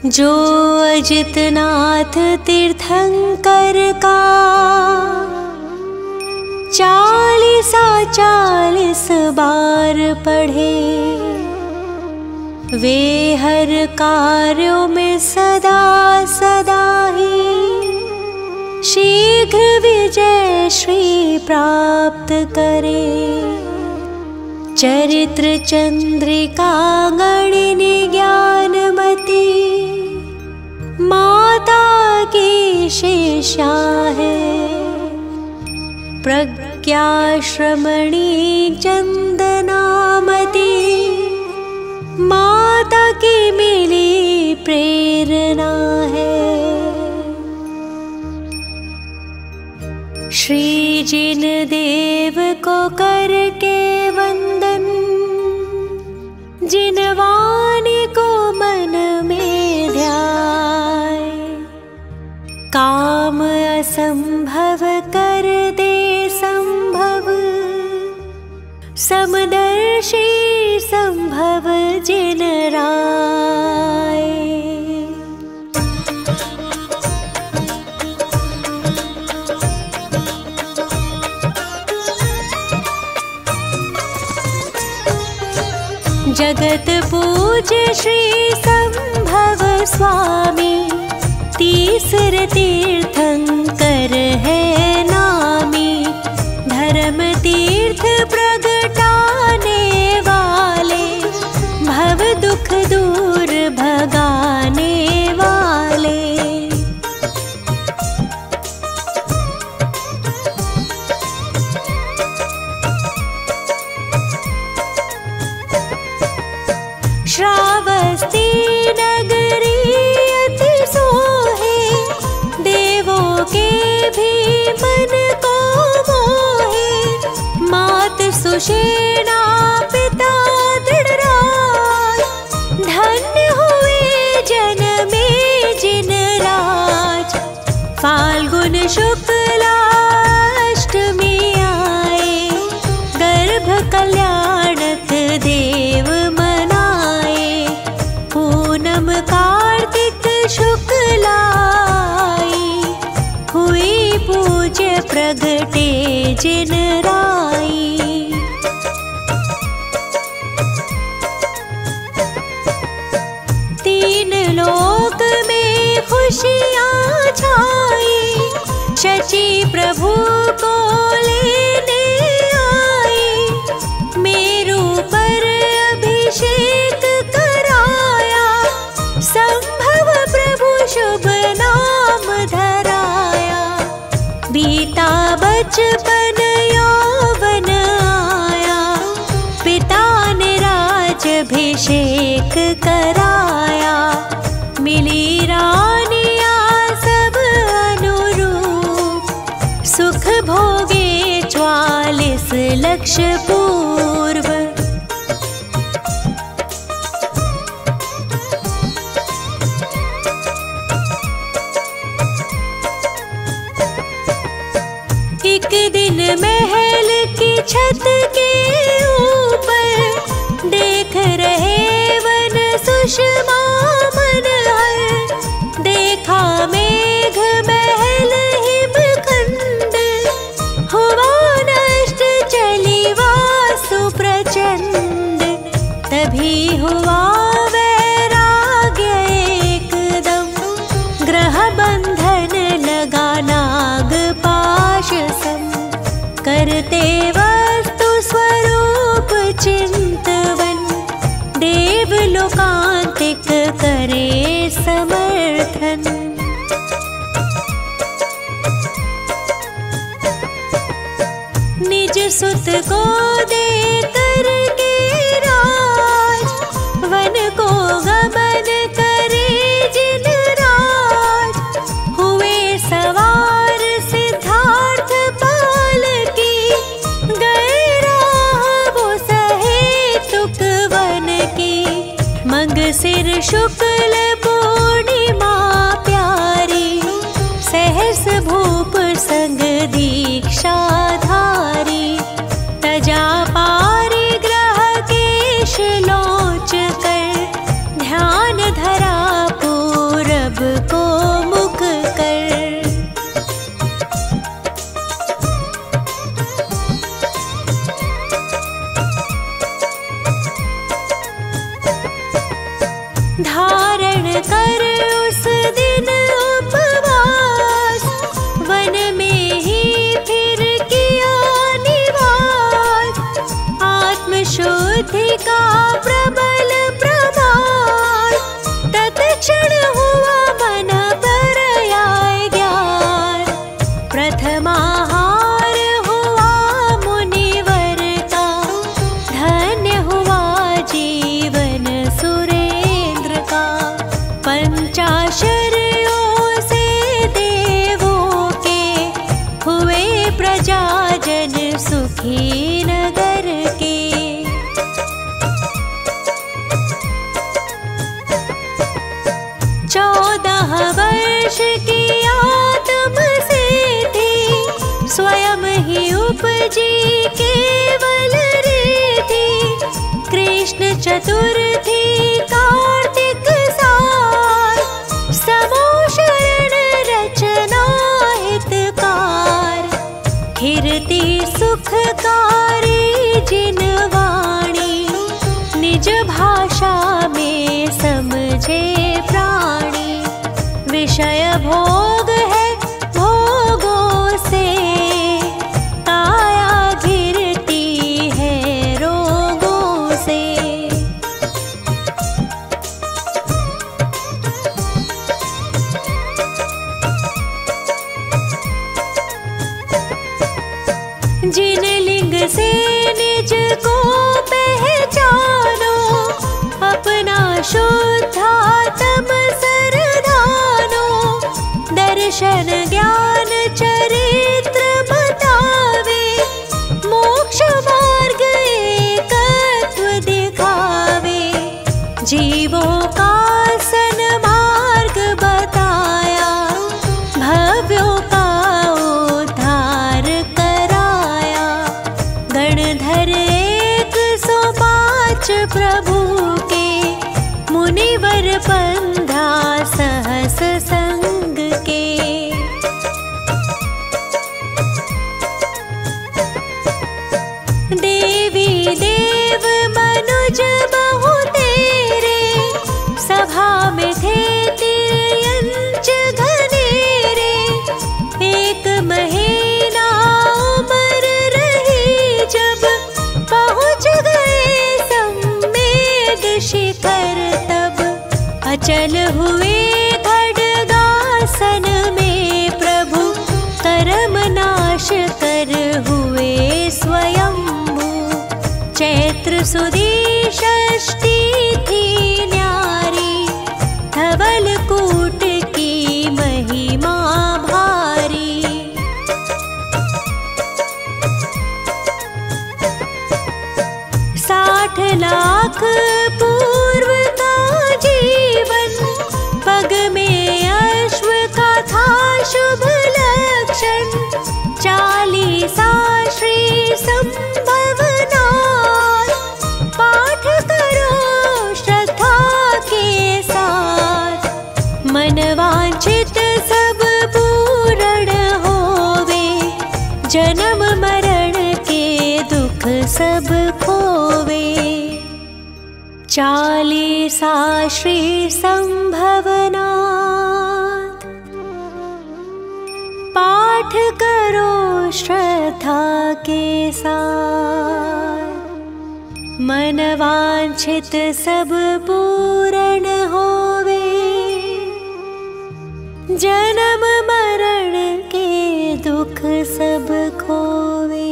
जो अजितनाथ तीर्थंकर का 40 बार पढ़े, वे हर कार्यों में सदा सदा ही शीघ्र विजय श्री प्राप्त करे। चरित्र चंद्रिका गणिनी ज्ञानमती माता की शिष्या है। प्रज्ञाश्रमणी चंदनामती माता की मिली प्रेरणा है। श्री जिन देव को करके वंदन, जिन वाणी को मन में ध्याए, काम असंभव कर दे संभव, समदर्शी संभव जिन राय। जगत पूज्य श्री संभव स्वामी, तीसरे तीर्थंकर है नामी। धर्म तीर्थ प्रगटाने वाले, भव दुख दूर भगाने वाले। श्रावस्ती नगरी अति सोहे, देवों के भी मन को मोहे। मात सुषेणा पिता दृढ़राज, धन्य हुए जन्मे जिन राज। फाल्गुन शुक्लाष्टमी आए, गर्भ कल्याणक देव कार्तिक शुक्लाई, हुई पूज्य प्रगटे जिन राई। तीन लोक में खुशियाँ छाई, शची प्रभु को लेने आई। मेरू पर अभिषेक कराया, संभव प्रभु शुभ नाम धराया। बीता बचपन यौवन आया, पिता ने राजभिषेक कराया। मिली रानियाँ सब अनुरूप, सुख भोगे 44 लक्ष पूर्व। एक दिन महल की छत के ऊपर, देख रहे वन सुषमा मनहर। देखा मेघ महल हिमखंड, हुआ नष्ट चली वासु प्रचंड। तभी हुआ वैराग्य एकदम, ग्रह बंधन लगा नाग पाश सम। करते वस्तु स्वरूप चिंतवन, देव लोकांतिक करे समर्थन। निज सुत को दे करके राज, वन को गमन करे जिन राज। हुए सवार सिद्धार्थ पाल की, गए राह वो सहेतुक वन की। मंगसिर शुक्ल पूर्णिमा प्यारी, सहस भूप संग दीक्षाधारी। तजा पारिग्रह केश लोच कर, धारण कर उस दिन उपवास, वन में ही फिर किया निवास। आत्मशुद्धि का प्रबल प्रमाण, तत्क्षण हुआ मन पर आए ज्ञान। प्रथमाहार हुआ मुनिवर का, धन्य हुआ जीवन सुरेंद्र का। पंचाशरियों से देवों के, हुए प्रजाजन सुखी नगर के। 14 वर्ष की आत्म सिद्धि, स्वयं ही उपजी केवल रिद्धि। कृष्ण चतुर्थी कार्तिक सार, समोशरण रचना हितकार। खिरती सुखकारी जिन वाणी, निज भाषा में समझे प्राणी। विषय भोग है भोगों से, काया घिरती है रोगों से। जिन लिंग से निज को पहचानो, अपना शुद्धात्म सरधानो। दर्शन ज्ञान चरित्र बतावे, मोक्ष मार्ग एकत्व दिखावे। जीवों का सन्मार्ग बताया, भव्यों का उद्धार कराया। गणधर 105 प्रभु के, मुनिवर 15 सहस संग के। देवी देव मनुज बहु तेरे, सभा में थे तिर्यंच घनेरे। एक महीना उम्र रही जब, पहुँच गए सम्मेद शिखर तब। अचल हुए खड्गासन में प्रभु, कर्म नाश कर हुए स्वयंभू। चैत्र सुदी षष्ठी थी न्यारी, धवल कूट की महिमा भारी। 60 लाख पूर्व का जीवन, पग में अश्व का था शुभ लक्षण। 40 श्री संभवना, पाठ करो श्रद्धा के साथ। मन वांछित सब पूर्ण होवे, जन्म मरण के दुख सब खोवे। 40 श्री संभवना, पाठ करो श्रद्धा के साथ। मन वांछित सब पूर्ण होवे, जन्म मरण के दुख सब खोवे।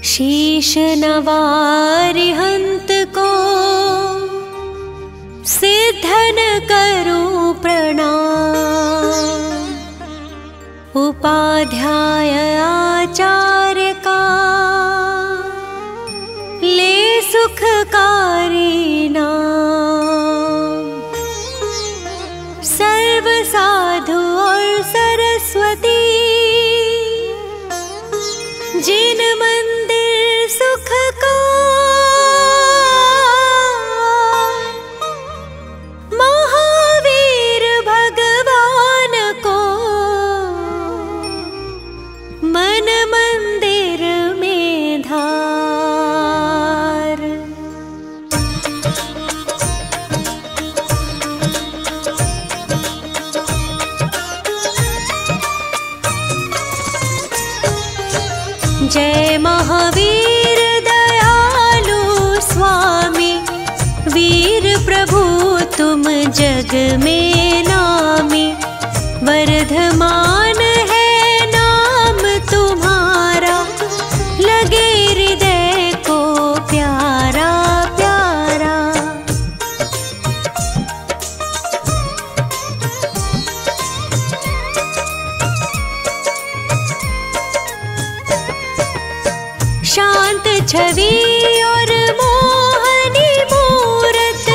शीश नवारिहंत को, सिद्धन करूं प्रणाम। उपाध्याय आचार्य का, ले सुखकारी नाम। सर्व साधु और सरस्वती, जिन मंदिर सुख का। महावीर भगवान को, जग में नामी, वर्धमान है नाम तुम्हारा, लगे हृदय को प्यारा प्यारा। शांत छवि और मोहनी मूरत,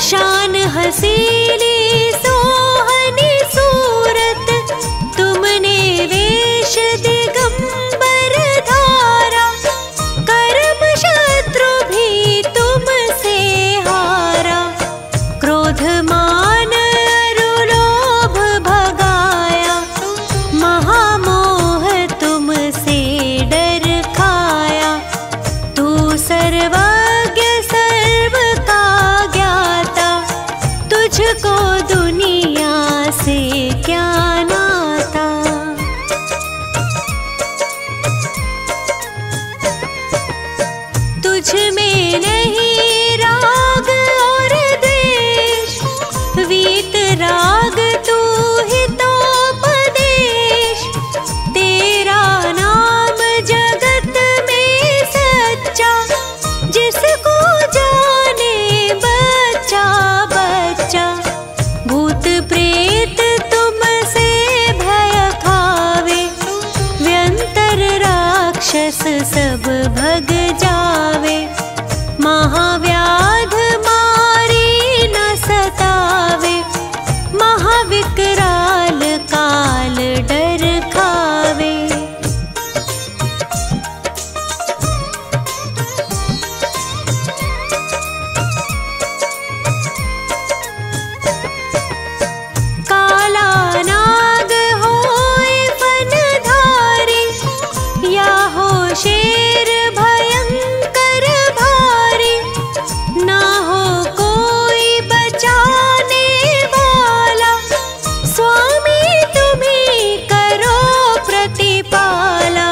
शान हसीली सोहनी सूरत, तुमने वेश दिगंबर धारा, कर्म शत्रु भी तुमसे हारा, क्रोध मान अरुलोभ भगाया, महामोह तुमसे डर खाया, तू सर्वज्ञ सर्व का ज्ञाता, तुझको दुनिया से क्या नाता। तुझ में नहीं राग और द्वेष, वीत राग तू ही तो उपदेश, तेरा नाम जगत में सच्चा, जिसको जाने बच्चा बच्चा, भूत प्रेत तुमसे भय खावे, व्यंतर राक्षस सब भग जावे, महाव्याध मारी न सतावे, महाविकराल काल डर खावे। काला नाग होए फनधारी, या हो शेर भयंकर भारी, ना हो कोई बचाने वाला, स्वामी तुम्ही करो प्रतिपाला।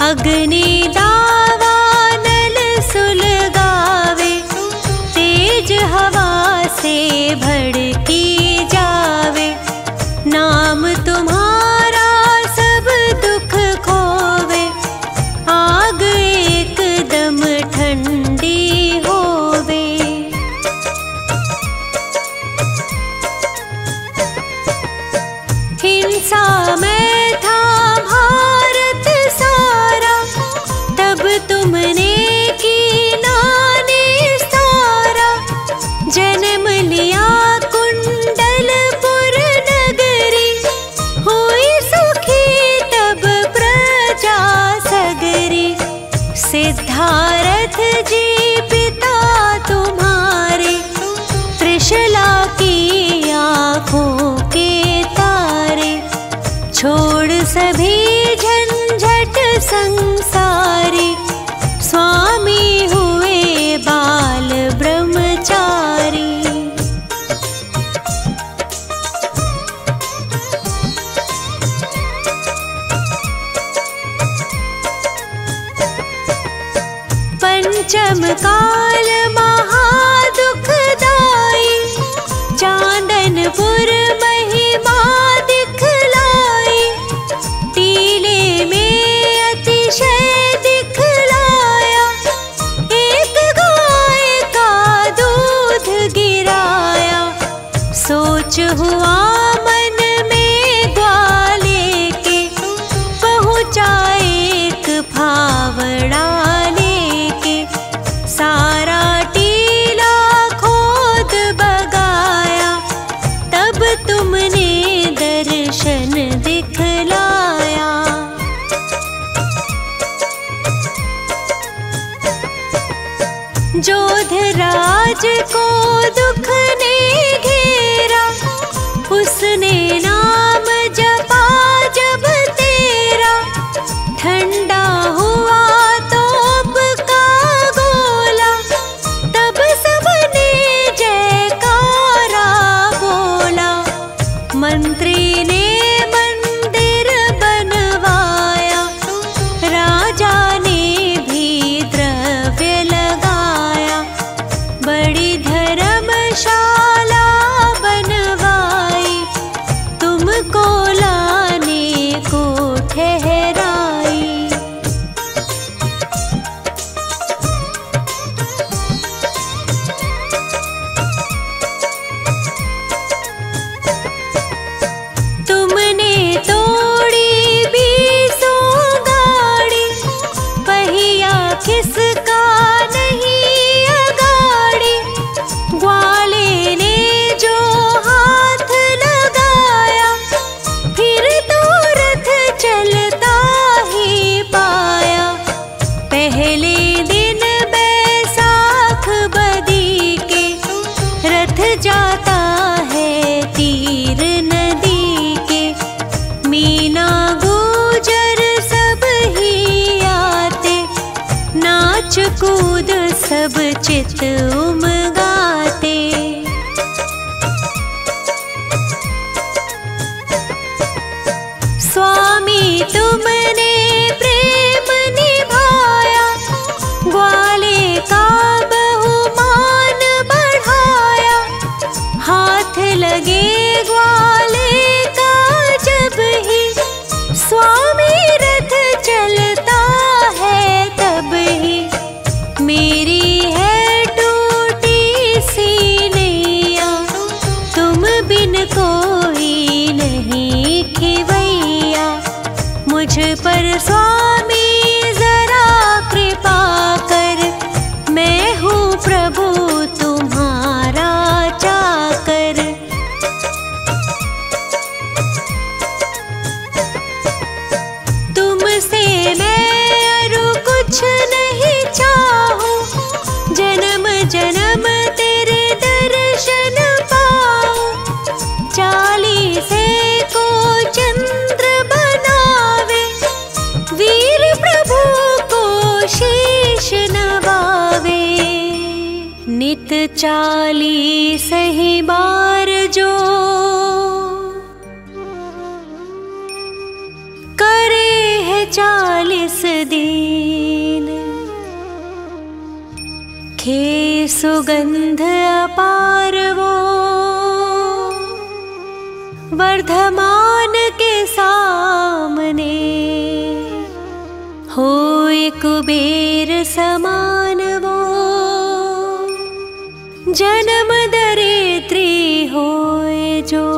अग्नि दावा नल सुलगावे, तेज हवा से भड़की जावे, नाम तुम्हारा सब दुख खोवे, आग एकदम ठंडी होवे। हिंसा में था भारत सारा, तब तुमने की नानी सारा, जन्म लिया कुंडलपुर नगरी, हुई सुखी तब प्रजा सगरी, सिद्धारथ जी पिता तुम्हारे, त्रिशला की आँखों के तारे, छोड़ सभी झंझट संसारी, स्वामी हुए बाल ब्रह्मचारी। पंचम काल महादुखदाई, चांदनपुर महिमा दिखलाई, टीले में अतिशय दिखलाया, एक गाय का दूध गिराया, सोच हुआ मन में ग्वाले के, पहुँचा एक फावड़ा लेके, सारा टीला खोद बगाया, तब तुमने दर्शन दिखलाया। जोधराज को दुख ने घेरा, उसने नाम जपा जब तेरा, ठंडा हुआ तोप का गोला, तब सबने जयकारा बोला, मंत्री ने मंदिर बनवाया, राजा ने भी द्रव्य लगाया, बड़ी धर्मशाला किसका नहीं अगाड़ी, ग्वाले ने जो हाथ लगाया, फिर तो रथ चलता ही पाया। पहले दिन बैसाख बदी के, रथ जाता है तीर नदी के। मीना गुजर सब ही आते, नाच कूद सब चित उमगाते। स्वामी तुमने प्रेम निभाया, ग्वाले का बहुमान बढ़ाया। हाथ लगे ग्वाले का जब ही, स्वामी रथ चलता है तब ही। मेरी है टूटी सी नैया, तुम बिन कोई नहीं खिवैया। मुझ पर स्वामी जरा कृपा कर, मैं हूँ प्रभु तुम्हारा चाकर। तुमसे मैं और कुछ नहीं चाहूं, जन्म जन्म तेरे दर्शन पाऊं। 40 को चंद्र बनावे, वीर प्रभु को शीश नवावे। नित 40 ही बार जो करे है 40 दिन, खे सुगंध अपार वो वर्धमान के सामने। होए कुबेर समान वो, जन्म दरिद्री होए जो।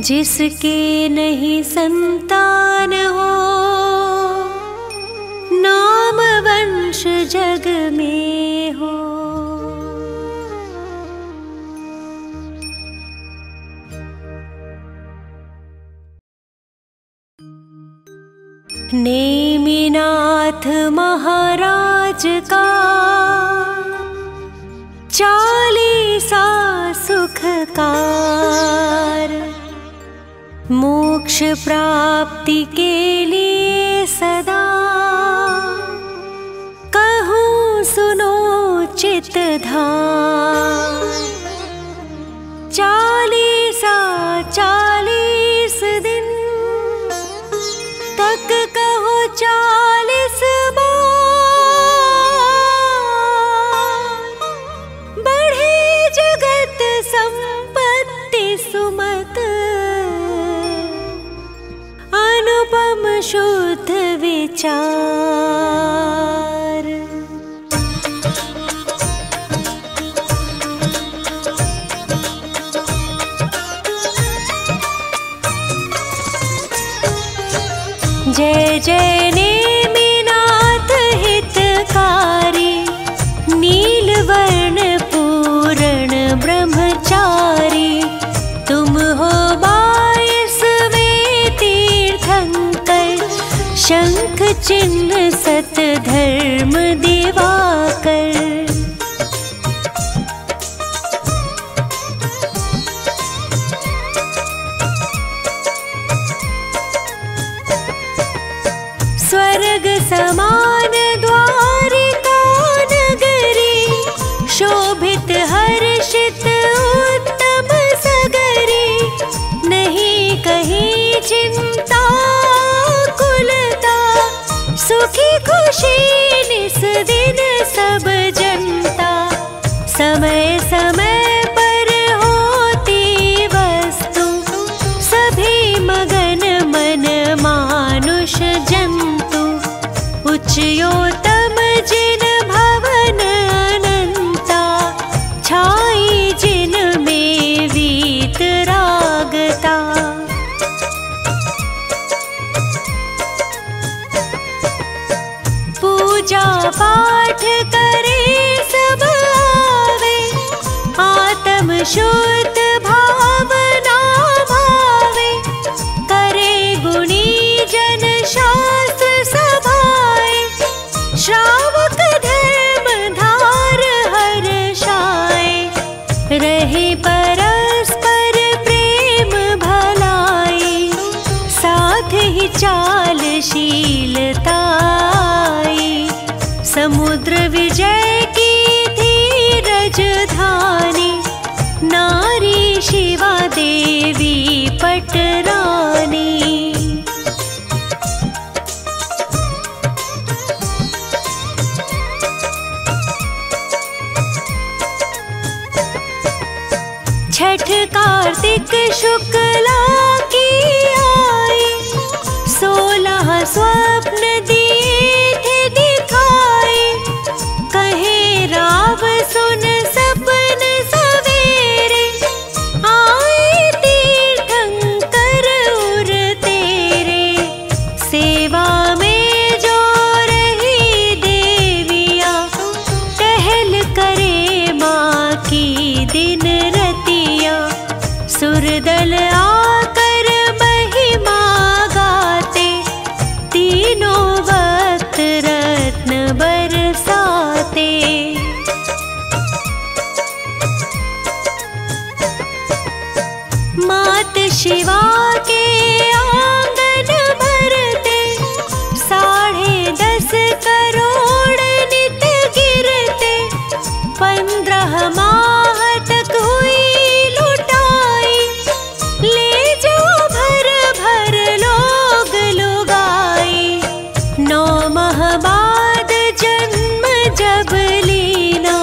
जिसके नहीं संतान हो, नाम वंश जग में हो। नेमिनाथ महाराज का 40 सुखकार, मोक्ष प्राप्ति के लिए सदा कहूँ सुनो चित धाम। 40 दिन तक कहो 40 बार, बढ़े जगत संपत्ति सुमत, अनुपम शुद्ध विचार। जय जय नेमिनाथ हितकारी, नीलवर्ण पूर्ण ब्रह्मचारी। तुम हो 22वें तीर्थंकर, शंख चिन्ह सत धर्म दिवाकर। स्वर्ग समान द्वारिका नगरी, शोभित हर्षित उत्तम सगरी। नहीं कहीं चिंता कुलता, सुखी खुशी निस दिन सब जनता। समय समय पर होती वस्तु, सभी मगन मन मानुष जंतु। उच्चयोतम जिन भवन अनंता, छाई जिन में वीत रागता। पाठ करे सब आवे, आत्म शुद्ध भावना भावे, करे गुणी जन शास्त्र सभाए, श्रावक धर्म धार हर्षाए, रहे परस्पर प्रेम भलाई, साथ ही चालशीलताई, समुद्र विजय की धीरज धानी, नारी शिवा देवी पटरानी। छठ कार्तिक शुक्ला की आई, 16 स्वप्न दिए थे दिखाए, कहे राव सुन सपन सवेरे, आए तीर्थंकर उर तेरे, सेवा में जो रही देविया, टहल करे माँ की दिन रतिया, सुरदल आकर महिमा गाते, तीनों वक्त रत्न बरसाते। मात शिवा के आंगन भरते, 10.5 करोड़ नित गिरते, 15 माह तक हुई लुटाई, ले जाओ भर भर लोग लुगाई, 9 माह बाद जन्म जब लीना,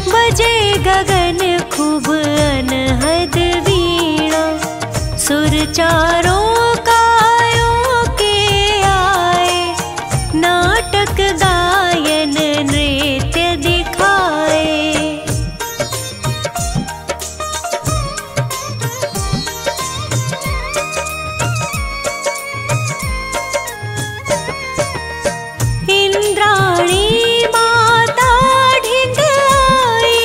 बजे गगन खूब अनहद वीणा, सुर चारों कायों के आए, नाटक गायन नृत्य दिखाए। इंद्राणी माता ढिंग आई,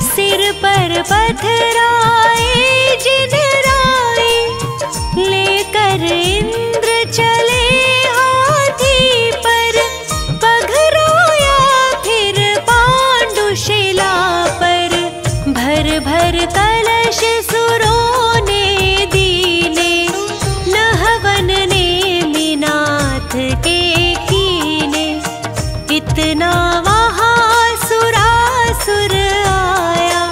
सिर पर पथराए जिन राय, लेकर इंद्र चले हाथी पर, पघराया फिर पांडुशिला पर, भर भर कलश सुरों ने दीने, नहवन ने मीनाथ के कीने, इतना वहाँ सुरासुर आया,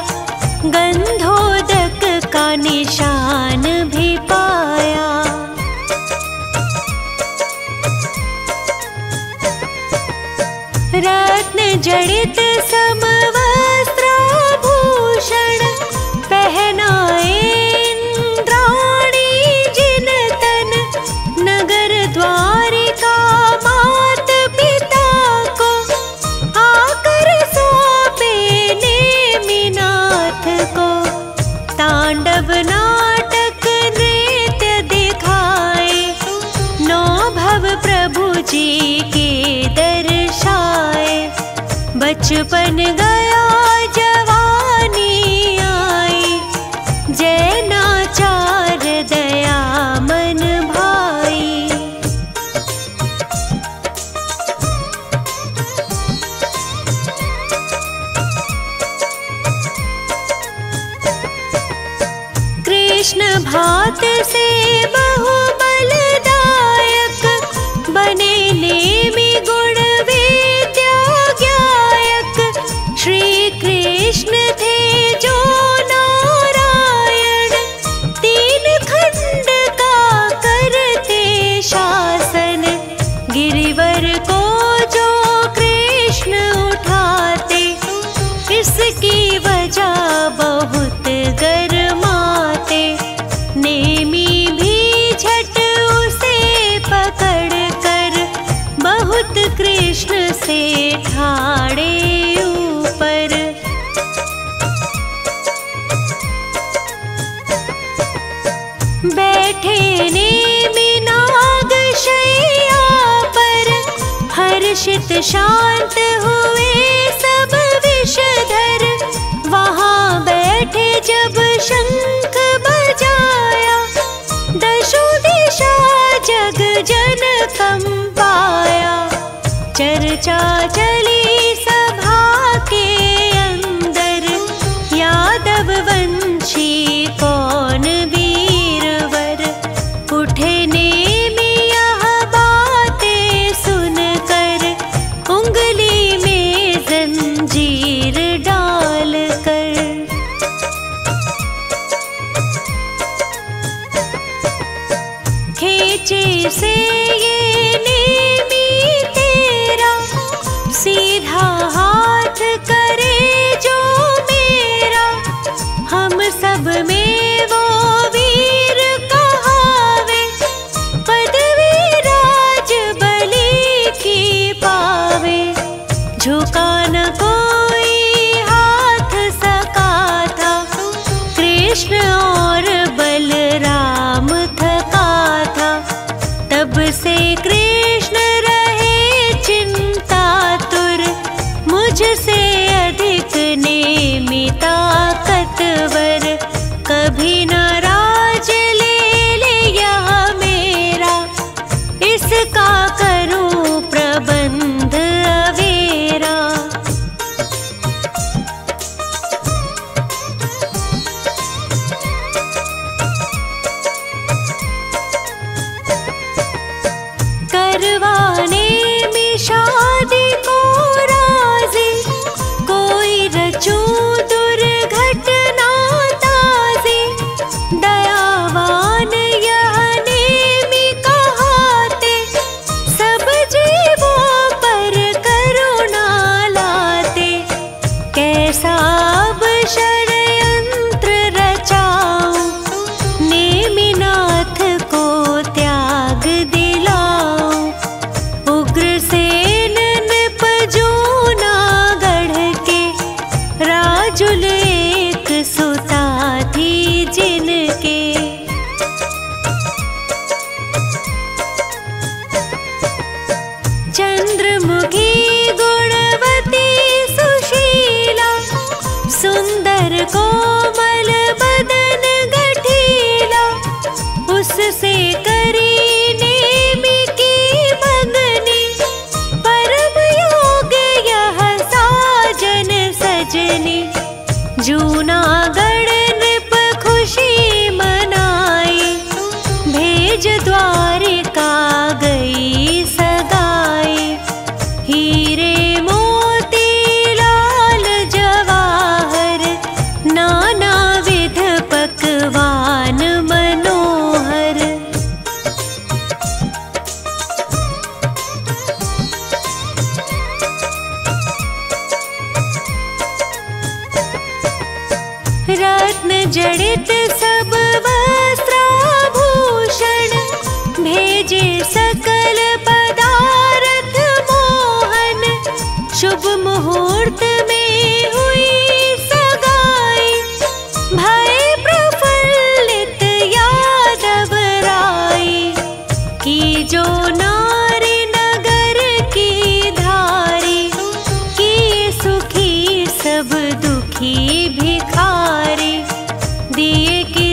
गंधोदक का निशान भी पाया। रत्न जड़ित समवस्त्राभूषण, पहनाए इंद्राणी जिन तन, नगर द्वारिका मात पिता को, आकर सौंपे नेमिनाथ को, तांडव नाटक नृत्य दिखाए, 9 भव प्रभु जी के दर्शाए, बचपन गया जवानी आई, जय नाचार दया मन भाई। कृष्ण भात से बहु बलदायक, बने नेमि गुण विद्या ज्ञायक, श्री कृष्ण थे जो नारायण, 3 खंड का करते शासन, गिरिवर को जो कृष्ण उठाते, इसकी वजह बहुत गरमाते, नेमी भी झट उसे पकड़ कर, बहुत कृष्ण से ठाड़े ऊपर। बैठे नेमि नाग शैया पर, हर्ष कलुषित शांत हुए सब विषधर, वहाँ बैठे जब शंख बजाया, दशों दिशा जग जन कंपाया। चर्चा चली सभा के अंदर, यादव वंशी कौन वीरवर, उठे नेमि यह बातें सुनकर, उंगली में जंजीर डालकर। खींचे से ये नेमि तेरा, सीधा हाथ करे जो मेरा, हम सब में वो वीर कहावे, पदवी राज बलि की पावे। झुका न कोई हाथ सका था, कृष्ण और बलराम थका था, तब से कृष्ण रहे चिंतातुर, मुझसे अधिक नेमि ताकतवर। कभी न राज ले ले यह मेरा, इसका करूं प्रबंध अवेरा। करवाने में शादी को राजी, कोई रचूं दुर्घटना ताजी, दयावान यह नेमि कहाते, सब जीवों पर करुणा लाते। कैसा अब षड्यंत्र रचाऊं, नेमिनाथ को त्याग दिलाऊं। उग्रसेन नृप जूनागढ़ के, राजुल एक सुता थी जिनके। चंद्रमुखी गुणवती सुशीला, सुंदर कोमल बदन गठीला, उससे करी नेमि की मंगनी, परम योग यह साजन सजनी। जूनागढ़ नृप खुशी मनाई, भेज द्वारिका गई सगाई। हीरे मोती लाल जवाहर, नाना विध पकवान मनोहर। रत्न जड़ित सब वस्त्राभूषण, भेजे सकल पदार्थ मोहन। शुभ मुहूर्त में हुई सगाई, भय प्रफुल्लित यादव राई। की जो नारी नगर की धारी, की सुखी सब दुखी भिखारी। दिए की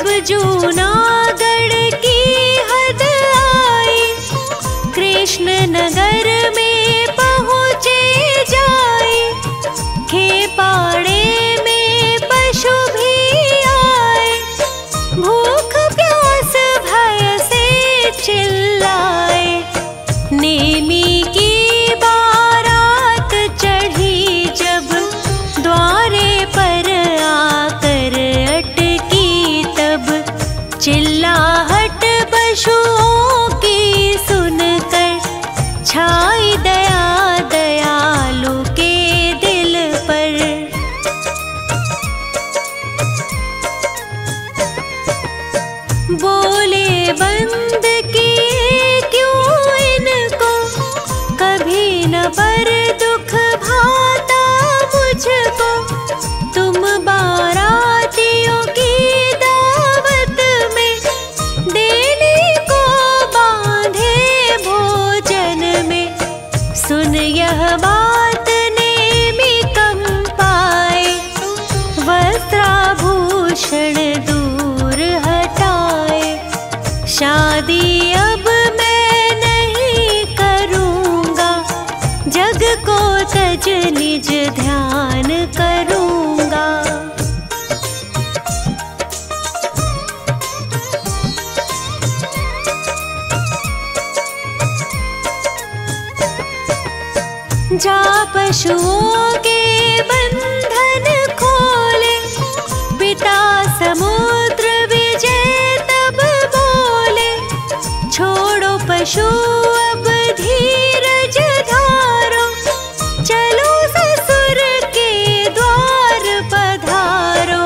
जब जूनागढ़ की हद आई, कृष्ण नगर में पहुँचे जाए। खेपाड़े में पशु भी आए, भूख प्यास भय से चिल्लाए। नेमी की बारात चढ़ी जब द्वारे पर आकर अटकी, तब चिल्लाहट पशुओं की सुनकर छाई दया दयालु के दिल पर। बोले बंद किए क्यों इनको, कभी न पर दुख भाता मुझको। तुम बारातियों की दावत में देने को बांधे भोजन में। सुन यह बात नेमी कंपाए, वस्त्राभूषण दूर हटाए। शादी अब मैं नहीं करूँगा, जग को तज निज ध्यान करूँगा। जा पशुओं के बंधन खोले, पिता समुद्र विजय तब बोले। छोड़ो पशु अब धीरज धारो, चलो ससुर के द्वार पधारो।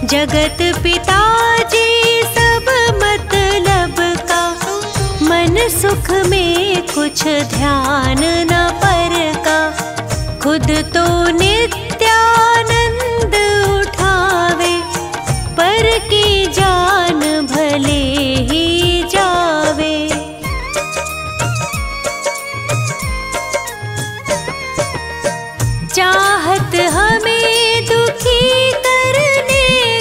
जगत पिताजी सब मतलब का, मन सुख में कुछ ध्यान न पर का। खुद तो नित्य